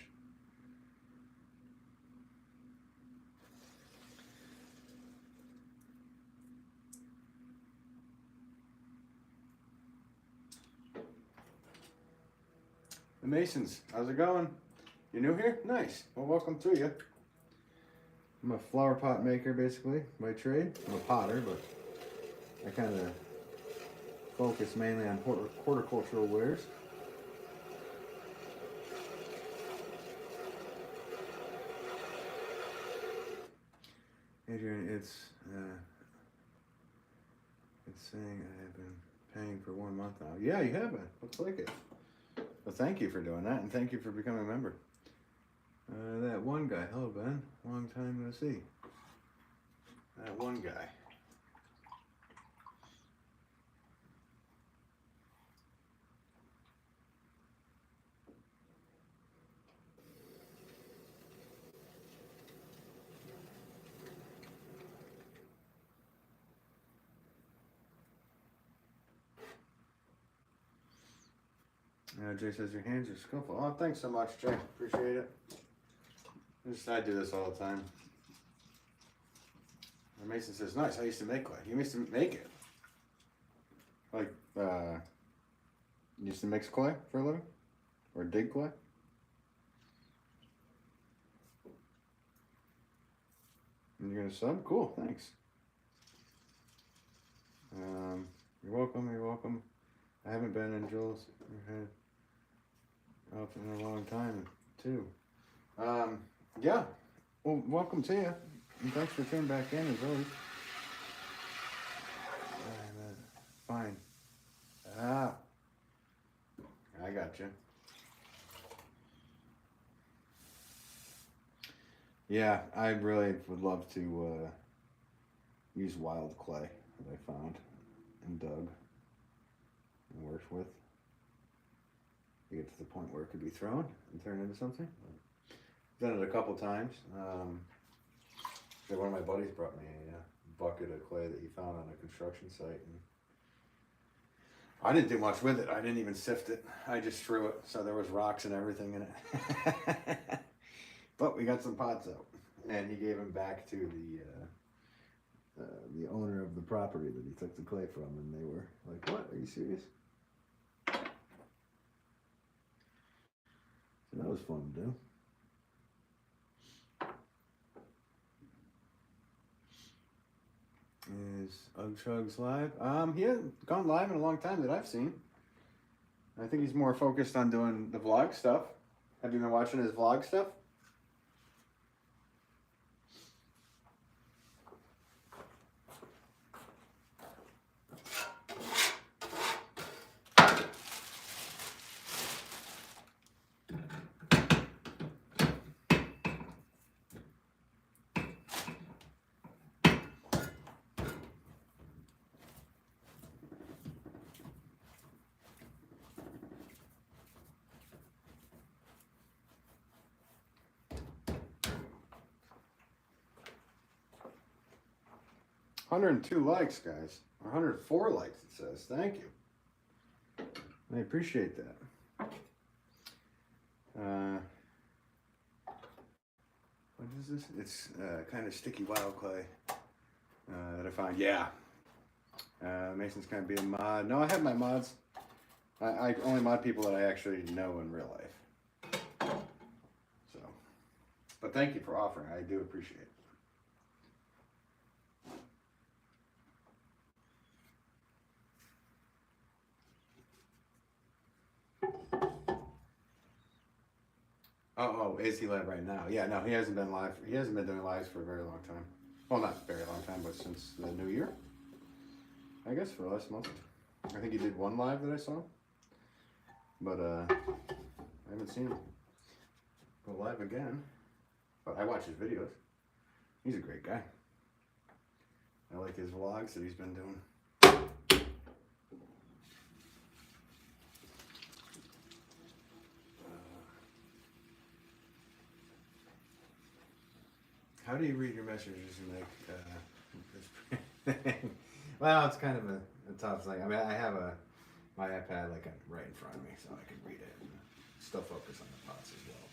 The Masons, how's it going? You new here? Nice. Well, welcome to you. I'm a flower pot maker, basically, by trade. I'm a potter, but I kind of focus mainly on horticultural wares. Adrian, it's saying I have been paying for 1 month now. Yeah, you have been. Looks like it. Well, thank you for doing that, and thank you for becoming a member. That one guy. Hello, Ben. Long time no see. That one guy. Jay says your hands are skillful. Oh, thanks so much, Jay. Appreciate it. I do this all the time. And Mason says, nice, I used to make clay. You used to make it? Like, you used to mix clay for a living? Or dig clay? And you're gonna sub? Cool, thanks. You're welcome, you're welcome. I haven't been in Joel's head up in a long time, too. Yeah. Well, welcome to you. And thanks for tuning back in, as always. Fine. Ah. I got you. Yeah, I really would love to use wild clay that I found and dug and worked with. To get to the point where it could be thrown and turned into something. I've done it a couple times. One of my buddies brought me a bucket of clay that he found on a construction site. And I didn't do much with it. I didn't even sift it. I just threw it. So there was rocks and everything in it. But we got some pots out. And he gave them back to the owner of the property that he took the clay from. And they were like, what? Are you serious? So that was fun to do. Is Ugg Chugs live? He hasn't gone live in a long time that I've seen. I think he's more focused on doing the vlog stuff. Have you been watching his vlog stuff? "102 likes, guys. Or 104 likes, it says. Thank you. I appreciate that. What is this? It's kind of sticky wild clay that I found. Yeah. Mason's kind of being mod. No, I have my mods. I only mod people that I actually know in real life. So, but thank you for offering. I do appreciate it. Oh, is he live right now? Yeah, no, he hasn't been live. He hasn't been doing lives for a very long time. Well, not very long time, but since the new year. I guess for last month. I think he did one live that I saw. But I haven't seen him go live again. But I watch his videos. He's a great guy. I like his vlogs that he's been doing. How do you read your messages and make well, it's kind of a tough thing. I mean, I have my iPad like right in front of me, so I can read it and still focus on the pots as well.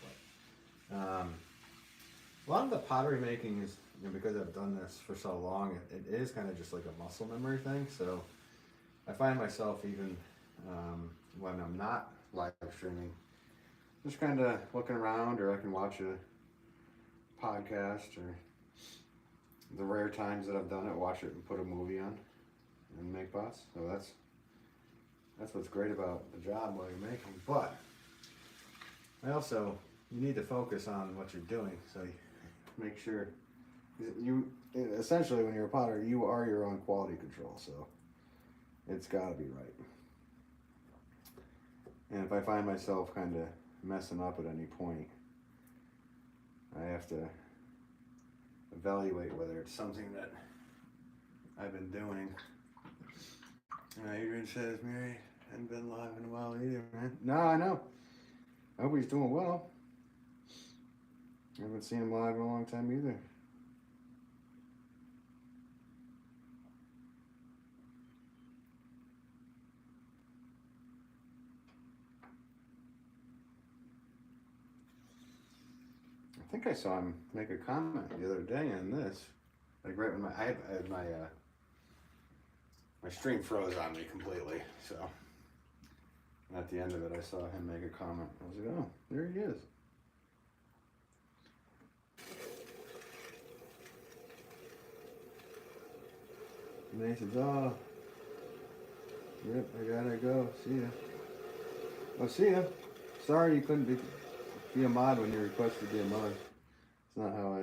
But a lot of the pottery making is, you know, because I've done this for so long, it is kind of just like a muscle memory thing. So I find myself even when I'm not live streaming, just kind of looking around, or I can watch a podcast, or the rare times that I've done it, watch it and put a movie on and make pots. So that's what's great about the job while you're making. But I also, you need to focus on what you're doing. So you make sure you essentially, when you're a potter, you are your own quality control. So it's got to be right. And if I find myself kind of messing up at any point, I have to evaluate whether it's something that I've been doing. Adrian says, Mary hadn't been live in a while either, man. No, I know. I hope he's doing well. I haven't seen him live in a long time either. I think I saw him make a comment the other day on this. Like right when I had my stream froze on me completely. So at the end of it, I saw him make a comment. I was like, oh, there he is. And he says, oh, yep, I gotta go. See ya. Oh, see ya. Sorry you couldn't be a mod when you requested to be a mod. It's not how I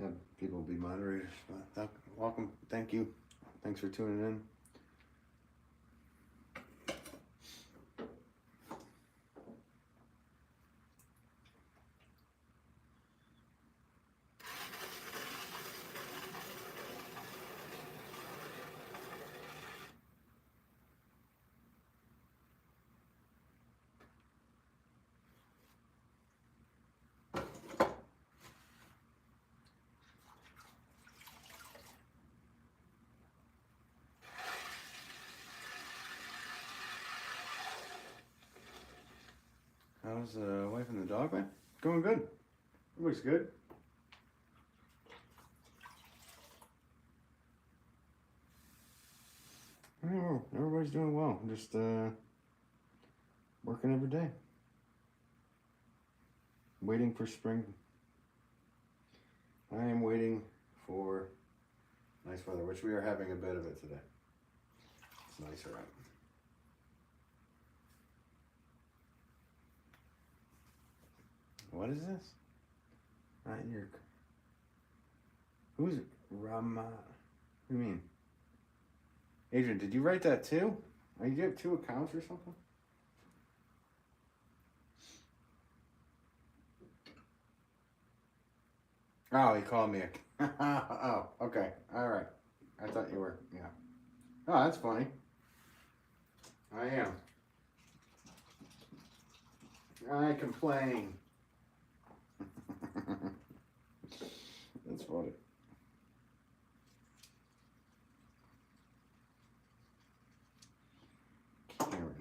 have people be moderators. But welcome. Thank you. Thanks for tuning in. How's the wife and the dog, man? Going good. Everybody's good. Everybody's doing well. Just working every day. Waiting for spring. I am waiting for nice weather, which we are having a bit of it today. It's nicer out. What is this? Not your. Who's Rama? What do you mean? Adrian, did you write that too? Do you have 2 accounts or something? Oh, he called me a. Oh, okay. All right. I thought you were. Yeah. Oh, that's funny. I am. I complain. That's funny. Karen.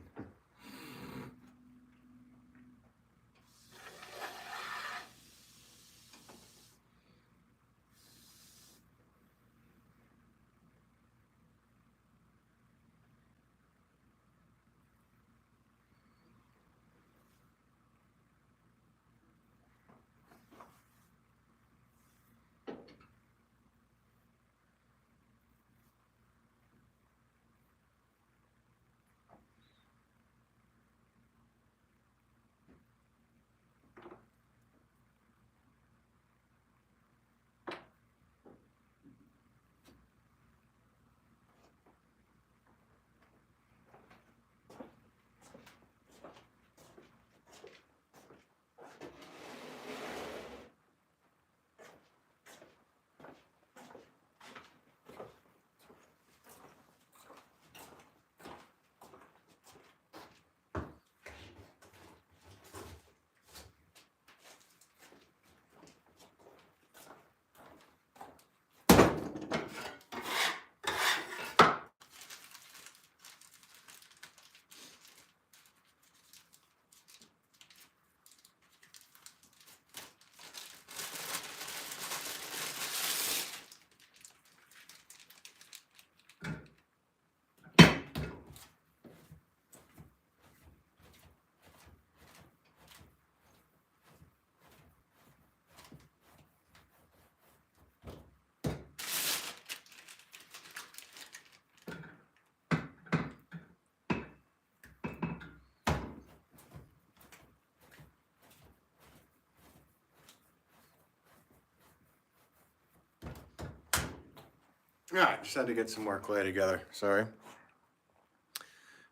Alright, just had to get some more clay together. Sorry.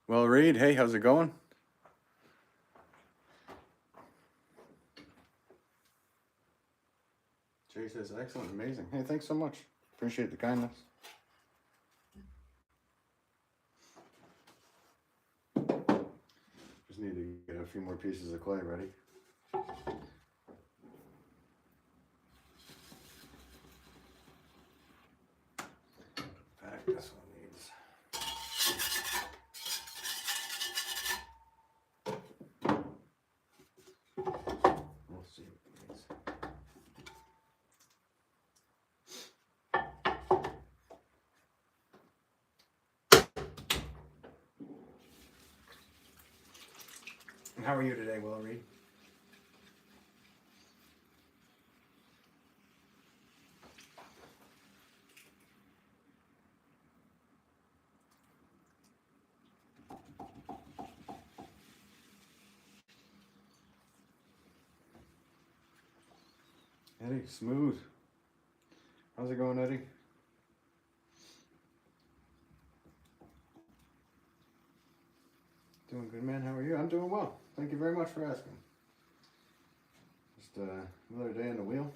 Well, Reed, hey, how's it going? Jay says, excellent, amazing. Hey, thanks so much. Appreciate the kindness. Just need to get a few more pieces of clay ready. Pack this one needs. We'll see what it needs. How are you today, Will Reed? Eddie, smooth. How's it going, Eddie? Doing good, man. How are you? I'm doing well. Thank you very much for asking. Just another day in the wheel.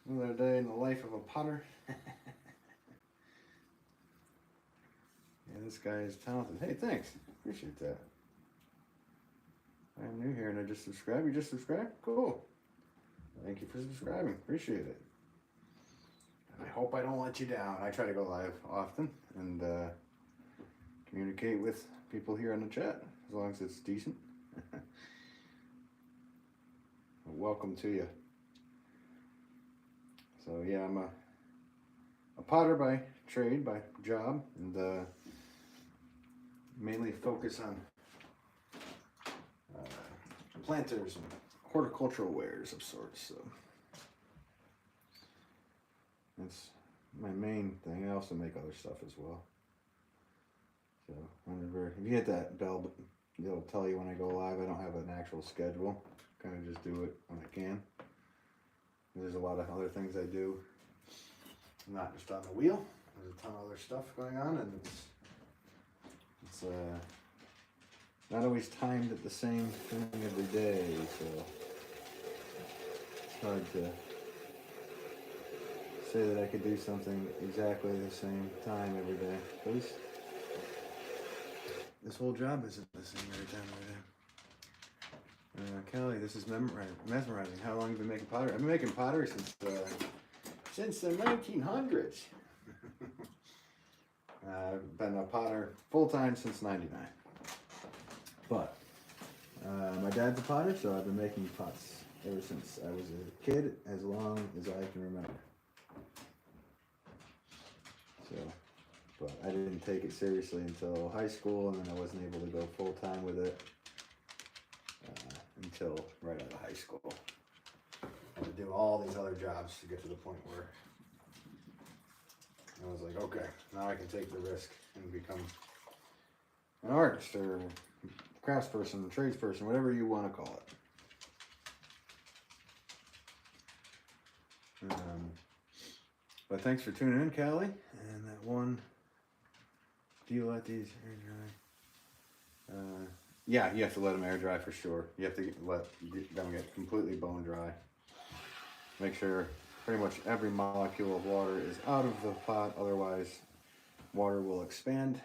Another day in the life of a potter. Yeah, this guy is talented. Hey, thanks. Appreciate that. I'm new here and I just subscribed. You just subscribed? Cool. Thank you for subscribing. Appreciate it. And I hope I don't let you down. I try to go live often and communicate with people here on the chat as long as it's decent. welcome to you. So yeah, I'm a potter by trade, by job, and mainly focus on planters and horticultural wares of sorts. So that's my main thing. I also make other stuff as well. So whenever, if you hit that bell, it'll tell you when I go live. I don't have an actual schedule. Kind of just do it when I can. There's a lot of other things I do, not just on the wheel. There's a ton of other stuff going on, and it's not always timed at the same thing every day, so it's hard to say that I could do something exactly the same time every day. Because this whole job isn't the same every time every day. Kelly, this is mesmerizing. How long have you been making pottery? I've been making pottery since the 1900s. I've been a potter full-time since '99. But my dad's a potter, so I've been making pots ever since I was a kid, as long as I can remember. So, but I didn't take it seriously until high school, and then I wasn't able to go full-time with it until right out of high school. I had to do all these other jobs to get to the point where I was like, okay, now I can take the risk and become an artist or craftsperson, tradesperson, whatever you want to call it. But thanks for tuning in, Callie. And that one, do you let these air dry? Yeah, you have to let them air dry for sure. You have to let them get completely bone dry. Make sure pretty much every molecule of water is out of the pot, otherwise water will expand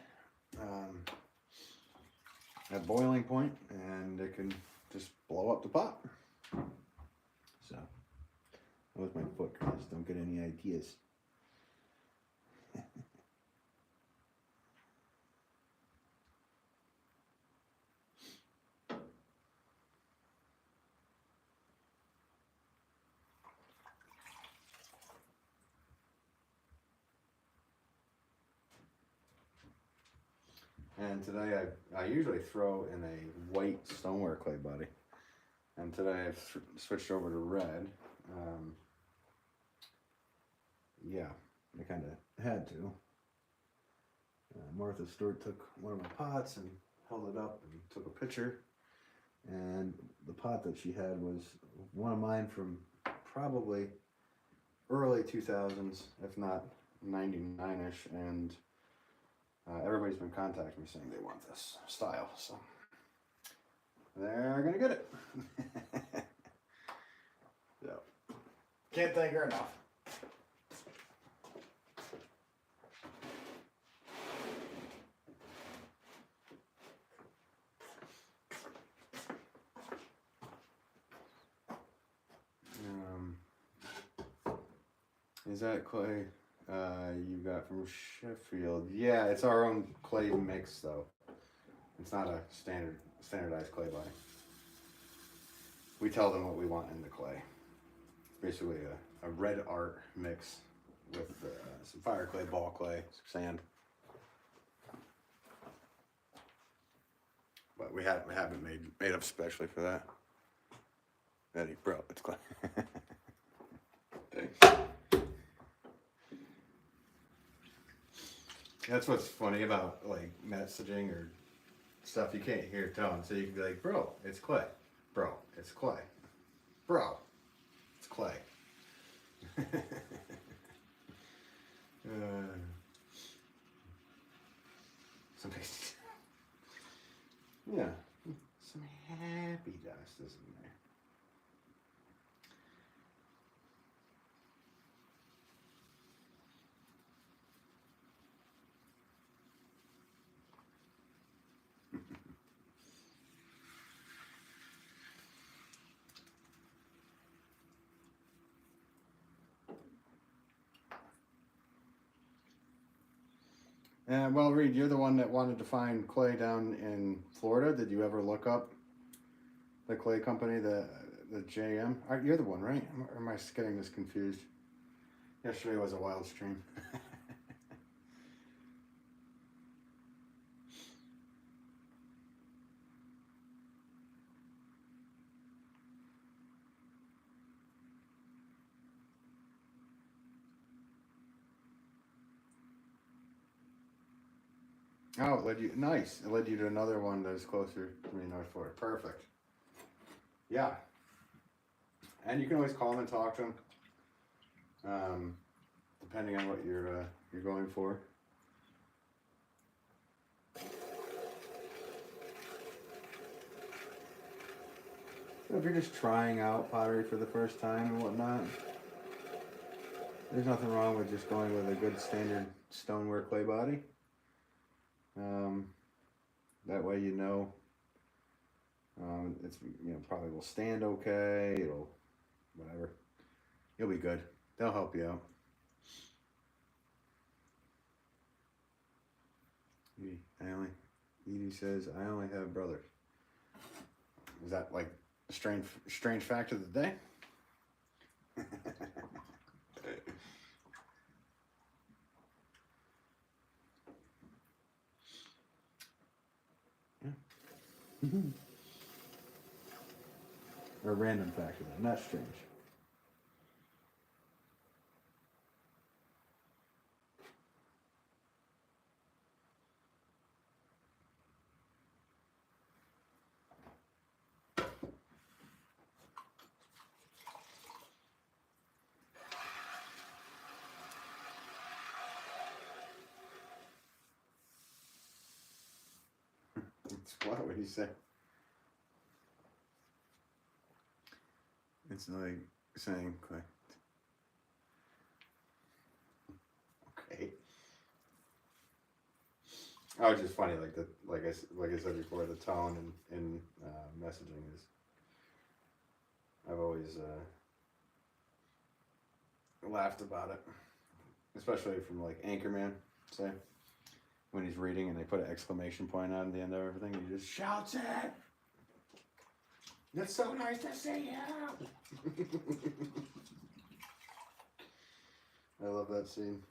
at boiling point and it can just blow up the pot. So that was my foot, guys. Don't get any ideas. And today I usually throw in a white stoneware clay body, and today I've switched over to red. Yeah, I kind of had to. Martha Stewart took one of my pots and held it up and took a picture, and the pot that she had was one of mine from probably early 2000s, if not 99ish, and everybody's been contacting me saying they want this style, so they're gonna get it. So, can't thank her enough. Is that clay you got from Sheffield? Yeah, it's our own clay mix though. It's not a standardized clay body. We tell them what we want in the clay. Basically a red art mix with some fire clay, ball clay, some sand. But we haven't made up specially for that. Eddie, bro, it's clay. That's what's funny about like messaging or stuff you can't hear tone. So you can be like, bro, it's clay. Bro, it's clay. Bro, it's clay. Somebody's, yeah, some happy dust is in there. Well, Reed, you're the one that wanted to find clay down in Florida. Did you ever look up the clay company that the JM. You're the one, right? Or am I getting this confused? Yesterday was a wild stream. Oh, it led you, nice. It led you to another one that's closer to me, North Florida. Perfect. Yeah. And you can always call them and talk to them, depending on what you're going for. So if you're just trying out pottery for the first time and whatnot, there's nothing wrong with just going with a good standard stoneware clay body. That way you know it's, you know, probably will stand okay. It'll, whatever. You'll be good. They'll help you out. Edie says, I only have brothers. Is that like a strange fact of the day? Or a random fact of the day, not strange. What would he say? It's like saying, okay. Oh, it's just funny, like I said before, the tone in messaging is. I've always laughed about it, especially from like Anchorman, say, when he's reading and they put an exclamation point on the end of everything, he just shouts it. It's so nice to see you. I love that scene.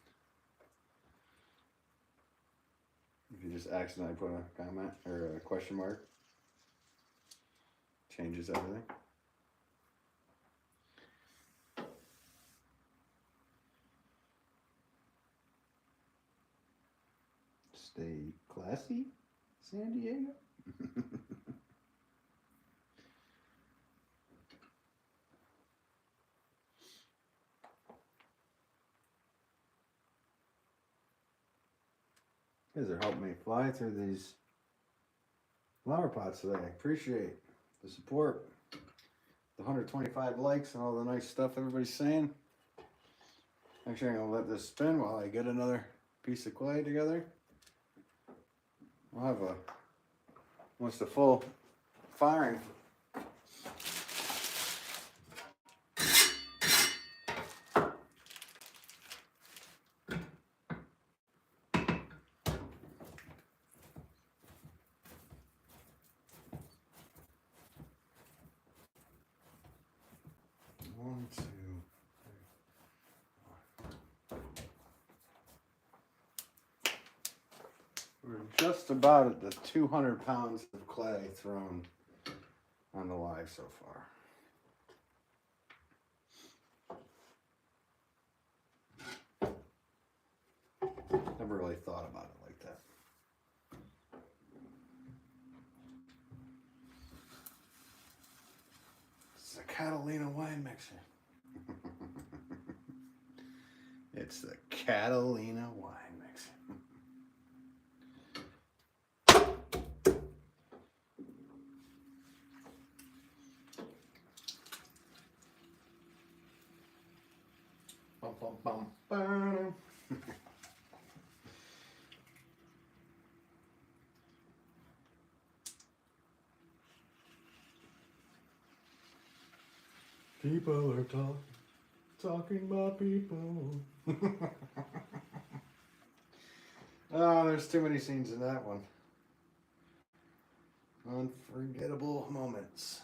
If you just accidentally put a comment or a question mark, changes everything. Stay classy, San Diego. You guys are helping me fly through these flower pots today. Appreciate the support, the 125 likes, and all the nice stuff everybody's saying. Actually, I'm gonna let this spin while I get another piece of clay together. I'll have almost a full firing. One, two, three. We're just about at the 200 pounds of clay thrown on the live so far. Never really thought about it like that. It's a Catalina wine mixer. It's the Catalina wine mixer. Bum, bum, bum, bum. People are talking about people. Oh, there's too many scenes in that one. Unforgettable moments.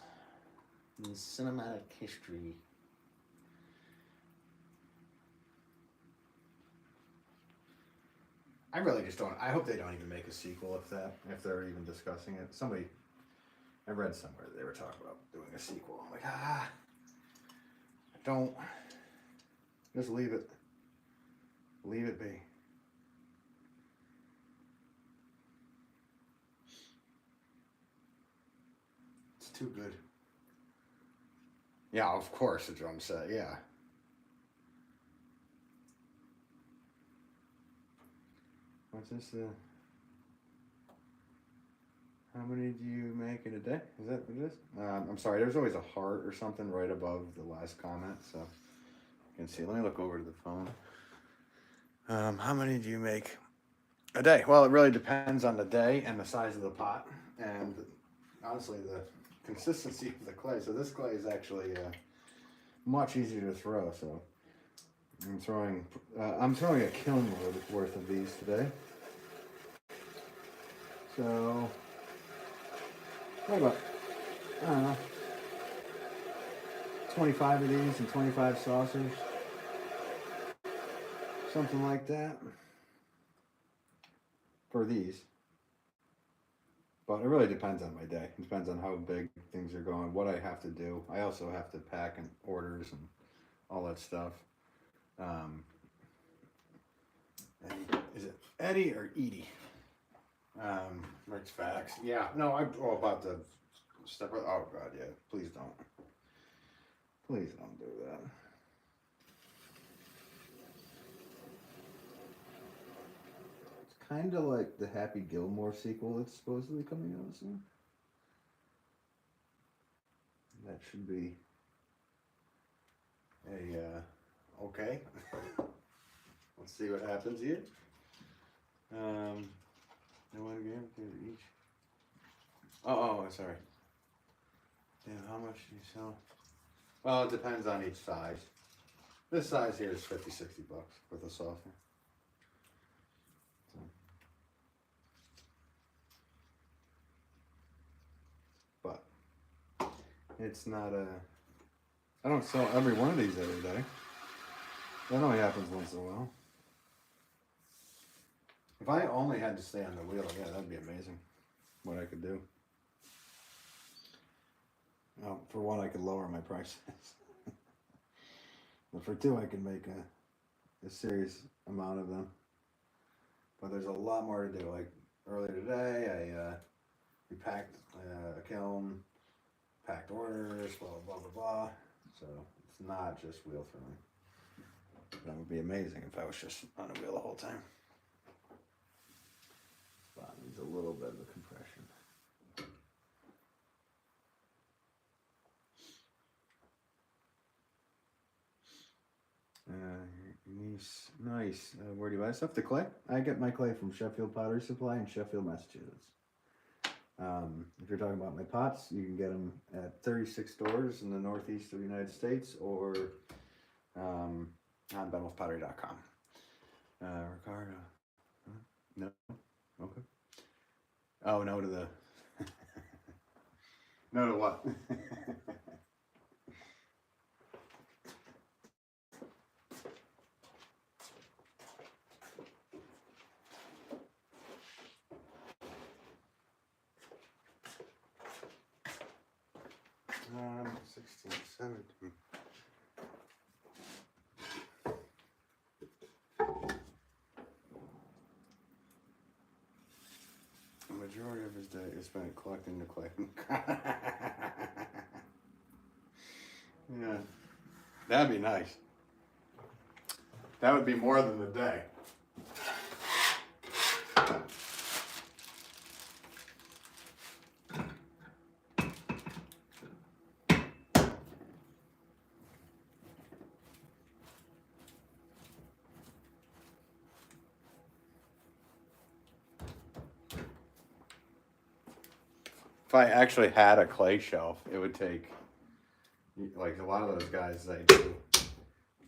in cinematic history. I really just don't. I hope they don't even make a sequel if they're even discussing it. I read somewhere they were talking about doing a sequel. I'm like, don't. Just leave it. Leave it be. It's too good. Yeah, of course, a drum set. Yeah. What's this? How many do you make in a day? Is that what it is? I'm sorry, there's always a heart or something right above the last comment, so you can see. Let me look over to the phone. How many do you make a day? Well, it really depends on the day and the size of the pot, and honestly, the consistency of the clay. So this clay is actually much easier to throw. So I'm throwing a kiln worth of these today. So what about, I don't know, 25 of these and 25 saucers, something like that for these. But it really depends on my day. It depends on how big things are going, what I have to do. I also have to pack and orders and all that stuff. Is it Eddie or Edie? Rick's facts. Yeah, no, I'm all about the step. Oh God, yeah. Please don't. Please don't do that. It's kind of like the Happy Gilmore sequel that's supposedly coming out soon. That should be a okay. Let's see what happens here. No one again each. Oh, sorry. Yeah, how much do you sell? Well, it depends on each size. This size here is 50, 60 bucks with a saucer. So. But it's not I don't sell every one of these every day. That only happens once in a while. If I only had to stay on the wheel, yeah, that'd be amazing. What I could do. Well, for one, I could lower my prices. But for two, I could make a serious amount of them. But there's a lot more to do. Like earlier today, we packed a kiln, packed orders, blah, blah, blah, blah. So it's not just wheel throwing. That would be amazing if I was just on a wheel the whole time. But it needs a little bit of a compression. Nice. Where do you buy stuff? The clay? I get my clay from Sheffield Pottery Supply in Sheffield, Massachusetts. If you're talking about my pots, you can get them at 36 stores in the northeast of the United States or on benwolfpottery.com. Ricardo. Huh? No? Okay. Oh, no to the... No to what? Um, 16, 17. The majority of his day is spent collecting the clay. Yeah, that'd be nice. That would be more than a day. If I actually had a clay shelf, it would take, like a lot of those guys, they do,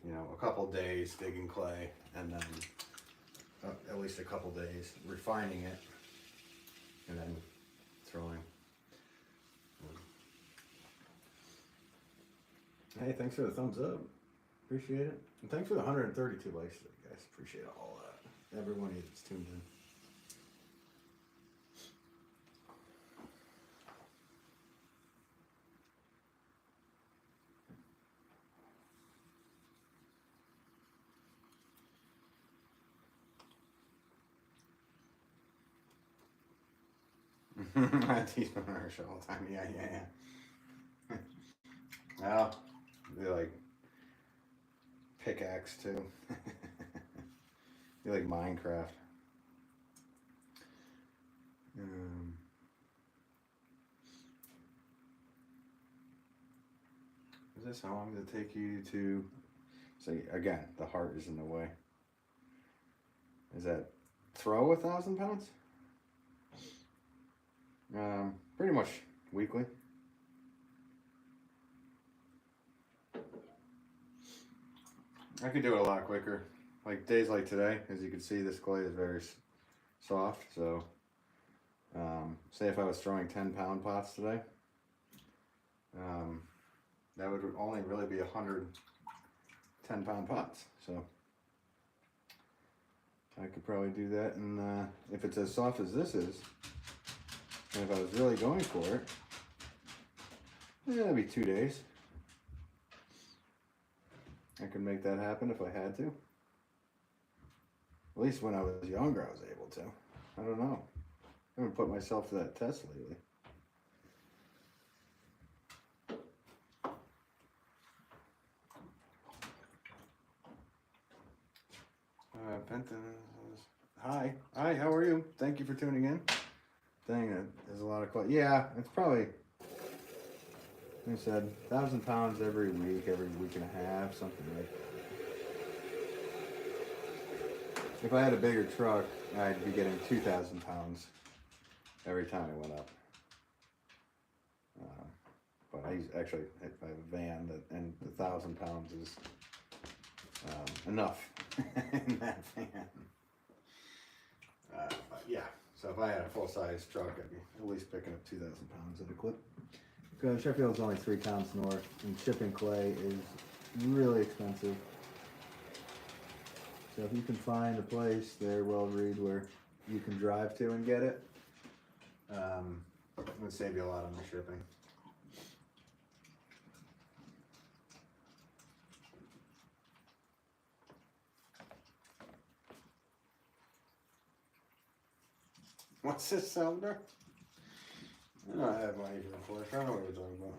a couple days digging clay and then at least a couple days refining it and then throwing. Hey, thanks for the thumbs up. Appreciate it. And thanks for the 132 likes today, guys. Appreciate all that. Everyone that's tuned in. I teaspoon Irish all the time. Yeah. Well, they like pickaxe too. You like Minecraft. Is this how long does it take you to? So again, the heart is in the way. Is that throw 1,000 pounds? Pretty much weekly. I could do it a lot quicker. Like days like today, as you can see, this clay is very soft. So, say if I was throwing 10-pound pots today, that would only really be 100 10-pound pots. So, I could probably do that. And if it's as soft as this is, and if I was really going for it, that'd be 2 days. I could make that happen if I had to. At least when I was younger, I was able to. I don't know. I haven't put myself to that test lately. Benton, hi, how are you? Thank you for tuning in. Dang, there's a lot of clay. Yeah, it's probably, like I said, 1,000 pounds every week and a half, something like that. If I had a bigger truck, I'd be getting 2,000 pounds every time I went up. But I have a van and 1,000 pounds is enough in that van. But yeah, so if I had a full-size truck, I'd be at least picking up 2,000 pounds at a clip. Because Sheffield's only 3 towns north, and shipping clay is really expensive. So if you can find a place there, Well-Reed, where you can drive to and get it, it would save you a lot on the shipping. What's this cylinder? I don't have money for the flash. I don't know what you're talking about.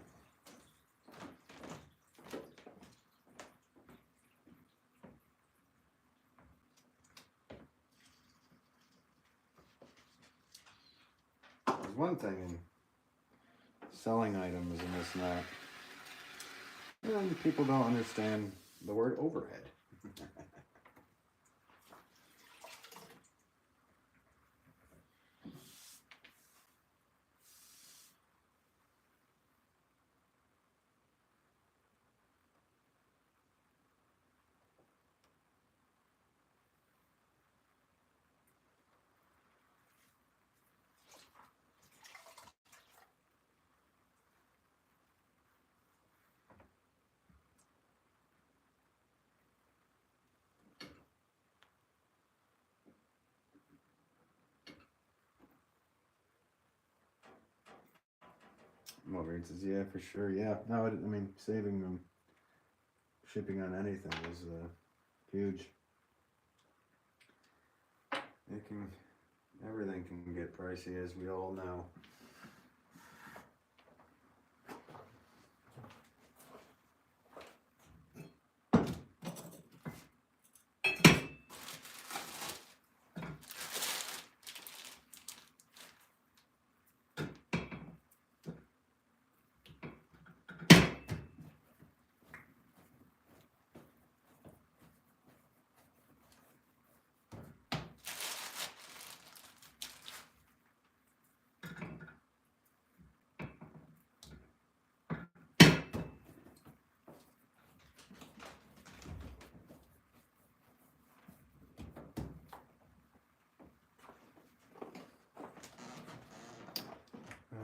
There's one thing in selling items and this and that. And people don't understand the word overhead. Wolverine says, yeah, for sure. Yeah. No, I mean, saving them, shipping on anything is huge. Everything can get pricey, as we all know.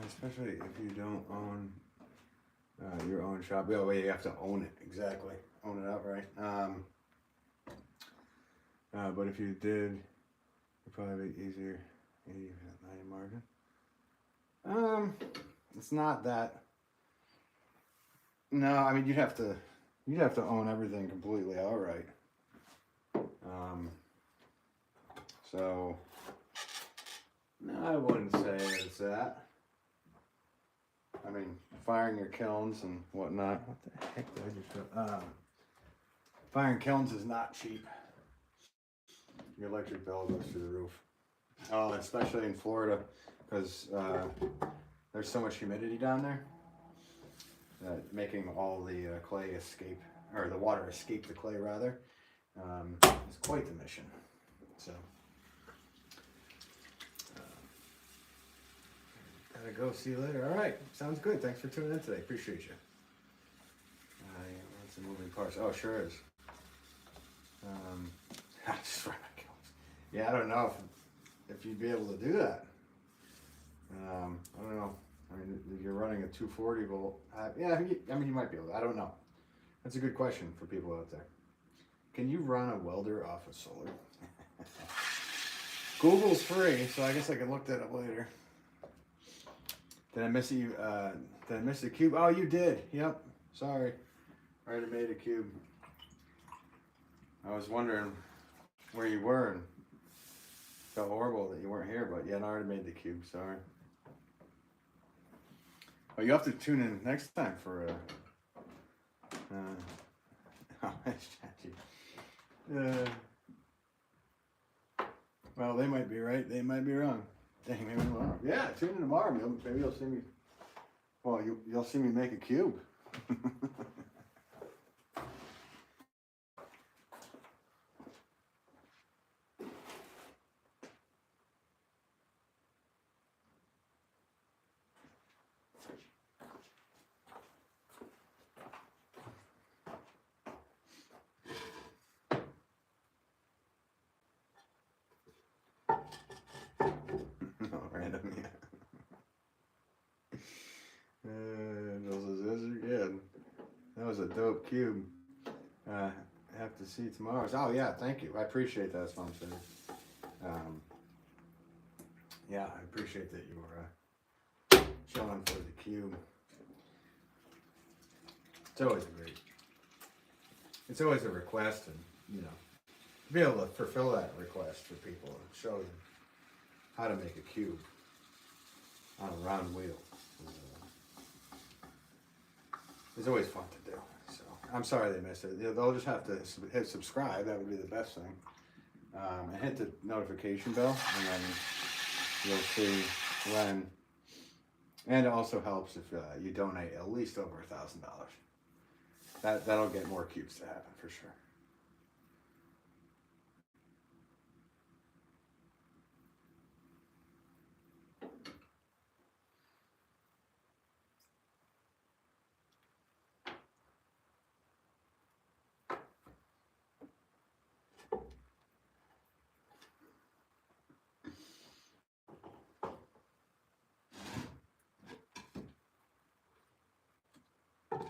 Especially if you don't own Your own shop. Oh, wait, you have to own it. Exactly. Own it outright. But if you did, it'd probably be easier. 80% 90 margin. It's not that. No, I mean you'd have to own everything completely outright. So no, I wouldn't say it's that. I mean, firing your kilns and whatnot. What the heck did I just do? Firing kilns is not cheap. Your electric bill goes through the roof. Oh, especially in Florida, because there's so much humidity down there, making all the clay escape, or the water escape the clay rather, is quite the mission. So, gotta go. See you later. All right, sounds good. Thanks for tuning in today. Appreciate you. Yeah, some moving parts. Oh, sure is. Just right my kills. Yeah, I don't know if you'd be able to do that. I don't know. I mean, if you're running a 240 volt. Yeah, I mean, you might be able to. I don't know. That's a good question for people out there. Can you run a welder off of solar? Google's free, so I guess I can look that up later. Did I miss you? Did I miss the cube? Oh, you did. Yep. Sorry. I already made a cube. I was wondering where you were and felt horrible that you weren't here, but yeah, I already made the cube. Sorry. Oh, you have to tune in next time for well, they might be right. They might be wrong. Dang, maybe tomorrow. Yeah, tune in tomorrow. Maybe you'll see me. Well, you'll see me make a cube. Random, yeah. That was a dope cube. Have to see tomorrow. Oh yeah, thank you. I appreciate that sponsor. Yeah, I appreciate that you were showing for the cube. It's always a request, and you know, to be able to fulfill that request for people and show them how to make a cube on a round wheel is always fun to do. So I'm sorry they missed it. They'll just have to hit subscribe. That would be the best thing. And hit the notification bell, and then you'll see when. And it also helps if you donate at least over $1,000. That'll get more cubes to happen for sure.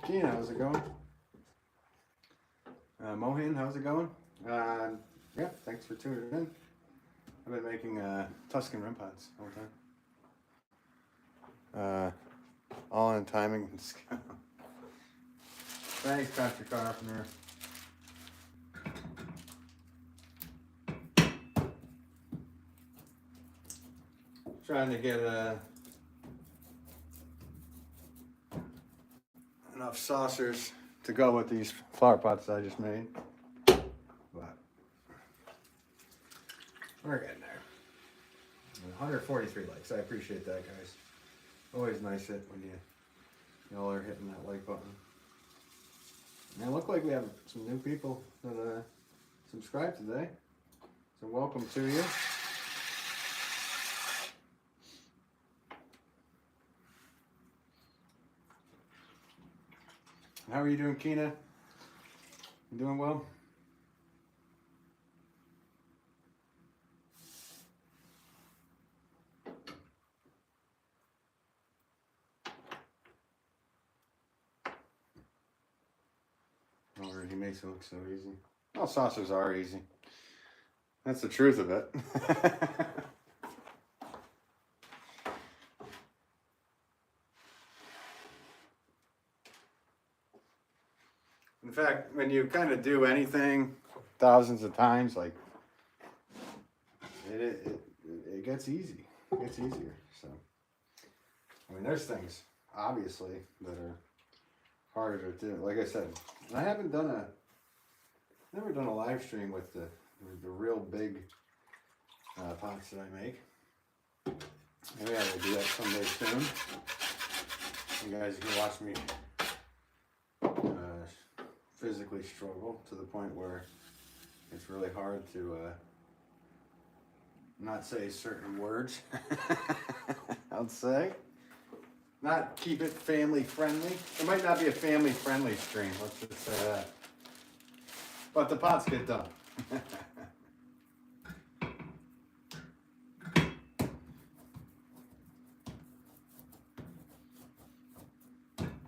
Gina, how's it going? Mohin, how's it going? Yeah, thanks for tuning in. I've been making Tuscan rim pots all the time. All in timing. Thanks, Pastor Carpenter. Trying to get enough saucers to go with these flower pots I just made. But we're getting there. 143 likes. I appreciate that, guys. Always nice it when y'all are hitting that like button. And it looked like we have some new people that subscribed today. So welcome to you. How are you doing, Kina? You doing well? He makes it look so easy. Well, saucers are easy. That's the truth of it. In fact, when you kind of do anything thousands of times, like it gets easy. It gets easier. So, I mean, there's things obviously that are harder to do. Like I said, I haven't never done a live stream with the real big pots that I make. Maybe I will do that someday soon. You guys can watch me physically struggle to the point where it's really hard to not say certain words. I'll say. Not keep it family friendly. It might not be a family friendly stream, let's just say that. But the pots get done.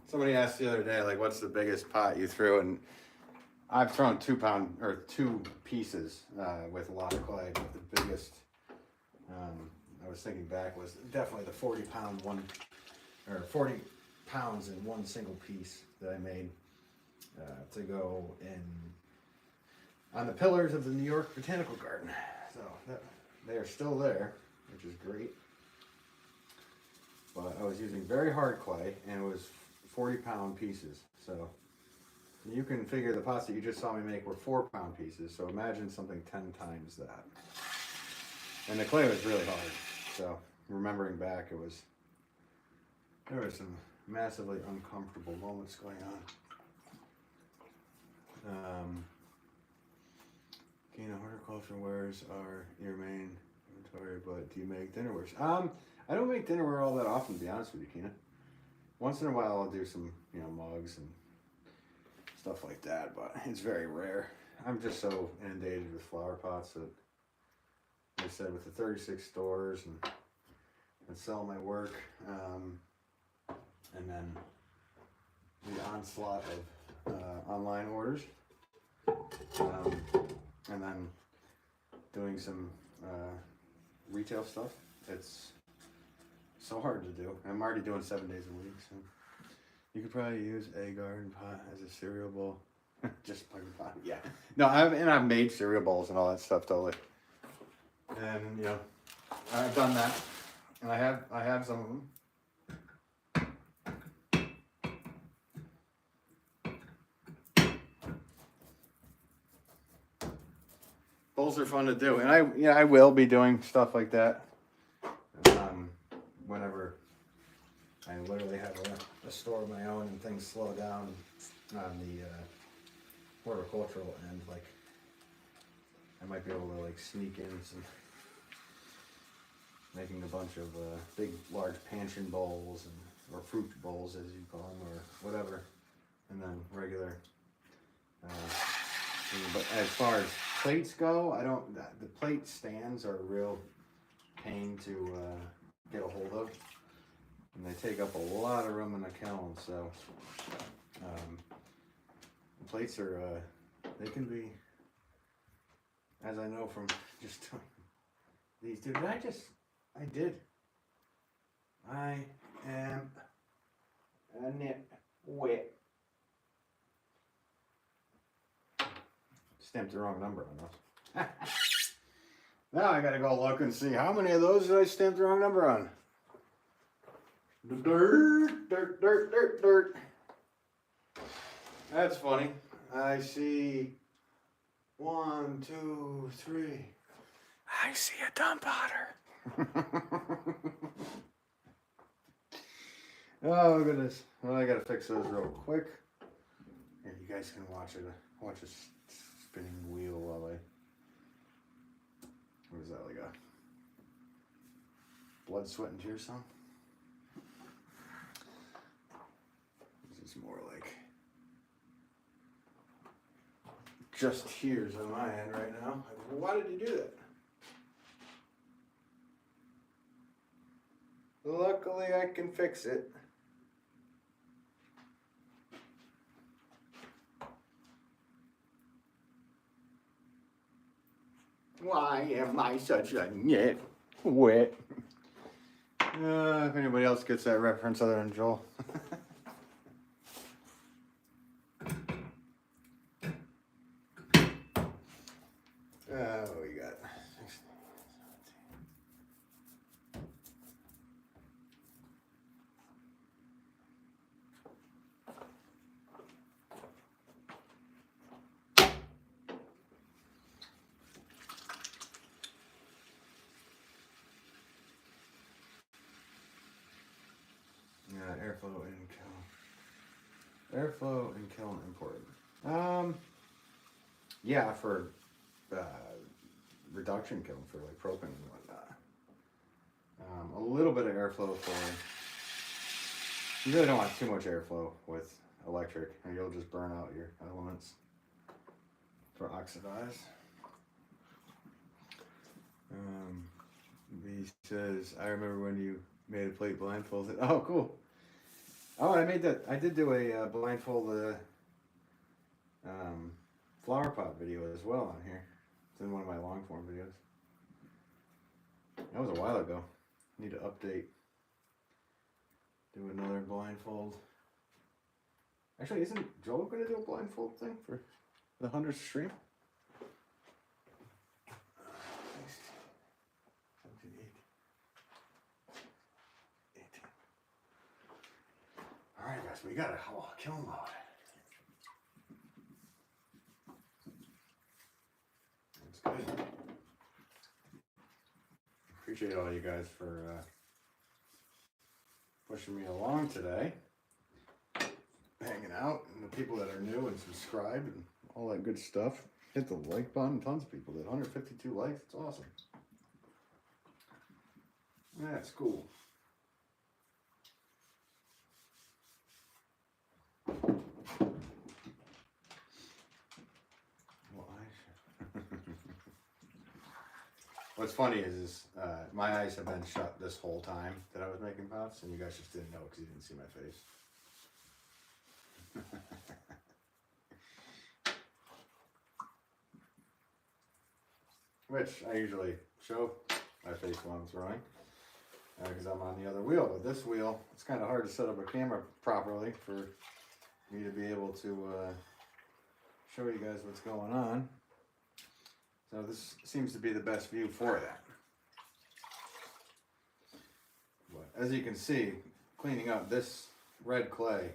Somebody asked the other day, like, what's the biggest pot you threw? And I've thrown 2 pound or 2 pieces with a lot of clay. But the biggest, I was thinking back, was definitely the 40-pound one, or 40 pounds in one single piece that I made to go in on the pillars of the New York Botanical Garden. So they are still there, which is great. But I was using very hard clay, and it was 40-pound pieces. So you can figure the pots that you just saw me make were 4-pound pieces. So imagine something 10 times that. And the clay was really hard. So remembering back, there were some massively uncomfortable moments going on. Horticulture wares are your main inventory, but do you make dinnerwares? I don't make dinnerware all that often, to be honest with you, Keena. Once in a while I'll do some, mugs and stuff like that, but it's very rare. I'm just so inundated with flower pots that, like I said, with the 36 stores and sell my work, and then the onslaught of online orders, and then doing some retail stuff. It's so hard to do. I'm already doing 7 days a week, so you could probably use a garden pot as a cereal bowl. Just plug the pot. Yeah. No, I've made cereal bowls and all that stuff totally. And I've done that, and I have some of them. Bowls are fun to do, and I will be doing stuff like that whenever I literally have a store of my own and things slow down on the horticultural end. Like, I might be able to like sneak in some, making a bunch of big, large pansion bowls or fruit bowls, as you call them, or whatever, and then regular. But as far as plates go, the plate stands are a real pain to get a hold of, and they take up a lot of room in the kiln. So plates are they can be, as I know from just doing these two. I am a nitwit. Stamped the wrong number on those. Now I gotta go look and see how many of those did I stamp the wrong number on. Dirt. That's funny. I see 1, 2, 3. I see a dump otter. Oh goodness. Well, I gotta fix those real quick. And you guys can watch a spinning wheel while what is that, like a blood, sweat, and tears song? This is more like just tears on my end right now. Why did you do that? Luckily I can fix it. Why am I such a nitwit? If anybody else gets that reference other than Joel. What we got? Yeah, airflow and kiln. Airflow and kiln important. Yeah, for reduction kiln for like propane and whatnot. A little bit of airflow for. You really don't want too much airflow with electric, or you'll just burn out your elements. For oxidize. B says, I remember when you made a plate blindfolded. Oh, cool. Oh, I made that. I did do a blindfold flower pot video as well on here. It's in one of my long form videos. That was a while ago. Need to update. Do another blindfold. Actually, isn't Joel going to do a blindfold thing for the 100th stream? 18. Alright guys, we got a kiln mode. That's good. Appreciate all you guys for pushing me along today. Hanging out, and the people that are new and subscribed and all that good stuff. Hit the like button. Tons of people did. 152 likes. It's awesome. That's cool. What's funny is my eyes have been shut this whole time that I was making pots, and you guys just didn't know because you didn't see my face. Which I usually show my face while I'm throwing because I'm on the other wheel. But this wheel, it's kind of hard to set up a camera properly for me to be able to show you guys what's going on. So this seems to be the best view for that. But as you can see, cleaning up this red clay,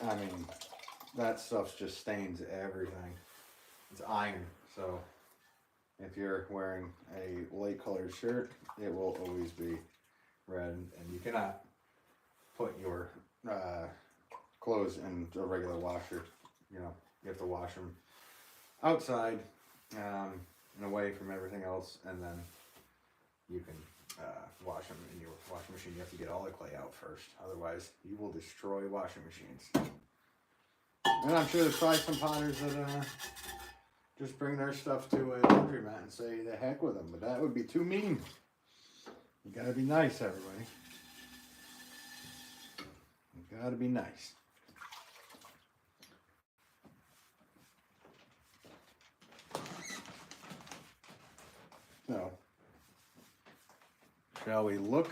I mean, that stuff just stains everything. It's iron, so if you're wearing a light colored shirt, it will always be red, and you cannot put your clothes in a regular washer. You know, you have to wash them outside and away from everything else, and then you can wash them in your washing machine. You have to get all the clay out first, otherwise you will destroy washing machines. And I'm sure there's probably some potters that just bring their stuff to a laundromat and say the heck with them, but that would be too mean. You gotta be nice, everybody. You gotta be nice. So, shall we look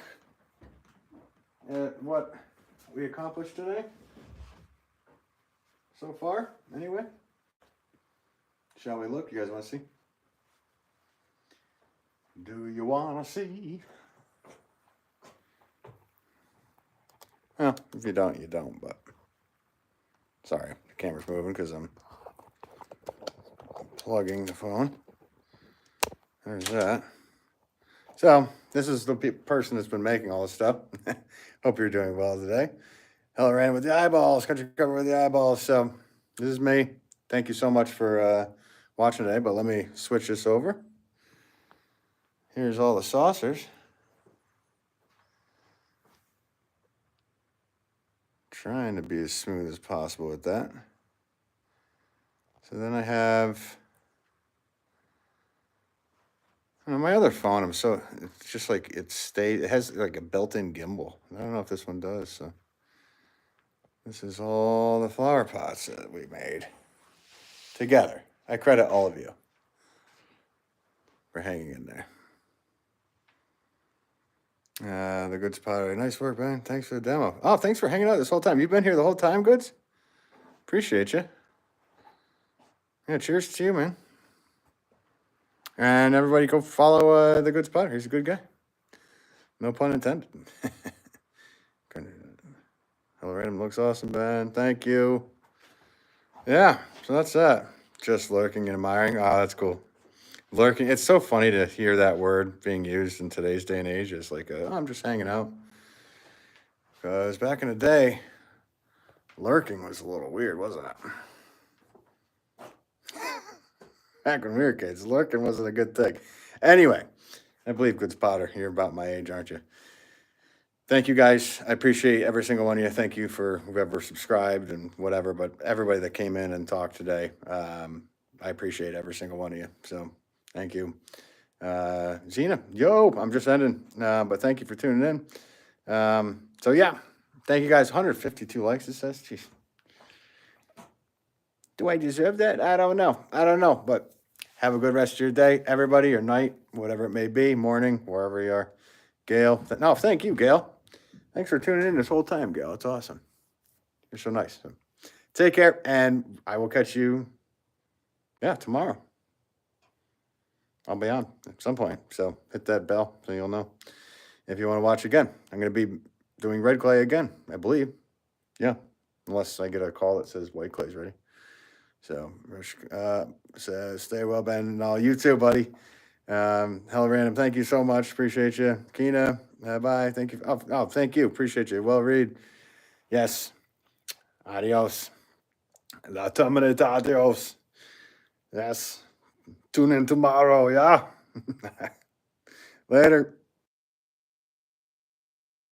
at what we accomplished today? So far, anyway. Shall we look? You guys want to see? Do you want to see? Well, if you don't, you don't, but sorry, the camera's moving because I'm plugging the phone. There's that. So, this is the person that's been making all this stuff. Hope you're doing well today. Hello, ran with the eyeballs, country cover with the eyeballs. So, this is me. Thank you so much for watching today, but let me switch this over. Here's all the saucers. Trying to be as smooth as possible with that. So then I have my other phone. It's just like it has like a built-in gimbal. I don't know if this one does. So this is all the flower pots that we made together. I credit all of you. for hanging in there. The Goods Pottery. Nice work, man. Thanks for the demo. Oh, thanks for hanging out this whole time. You've been here the whole time, Goods? Appreciate you. Yeah, cheers to you, man. And everybody go follow the Goods Pottery. He's a good guy. No pun intended. Hello, Random looks awesome, man. Thank you. Yeah, so that's that. Just lurking and admiring. Oh, that's cool. Lurking. It's so funny to hear that word being used in today's day and age. It's like, oh, I'm just hanging out. Because back in the day, lurking was a little weird, wasn't it? Back when we were kids, lurking wasn't a good thing. Anyway, I believe Goods Potter. You're about my age, aren't you? Thank you, guys. I appreciate every single one of you. Thank you for whoever subscribed and whatever, but everybody that came in and talked today, I appreciate every single one of you. So thank you. Zena, yo, I'm just ending, but thank you for tuning in. So yeah, thank you guys. 152 likes, it says. Jeez. Do I deserve that? I don't know, but have a good rest of your day, everybody, or night, whatever it may be, morning, wherever you are. Gail, no, thank you, Gail. Thanks for tuning in this whole time, Gail. It's awesome. You're so nice. So, take care, and I will catch you, tomorrow. I'll be on at some point, so hit that bell so you'll know if you want to watch again. I'm going to be doing red clay again, I believe. Yeah, unless I get a call that says white clay's ready. So, says, stay well, Ben, and all you too, buddy. Hello, Random. Thank you so much. Appreciate you. Keena, bye. Thank you. Oh, thank you. Appreciate you. Well, Reed. Yes. Adios. La terminata. Adios. Yes. Tune in tomorrow. Yeah. Later.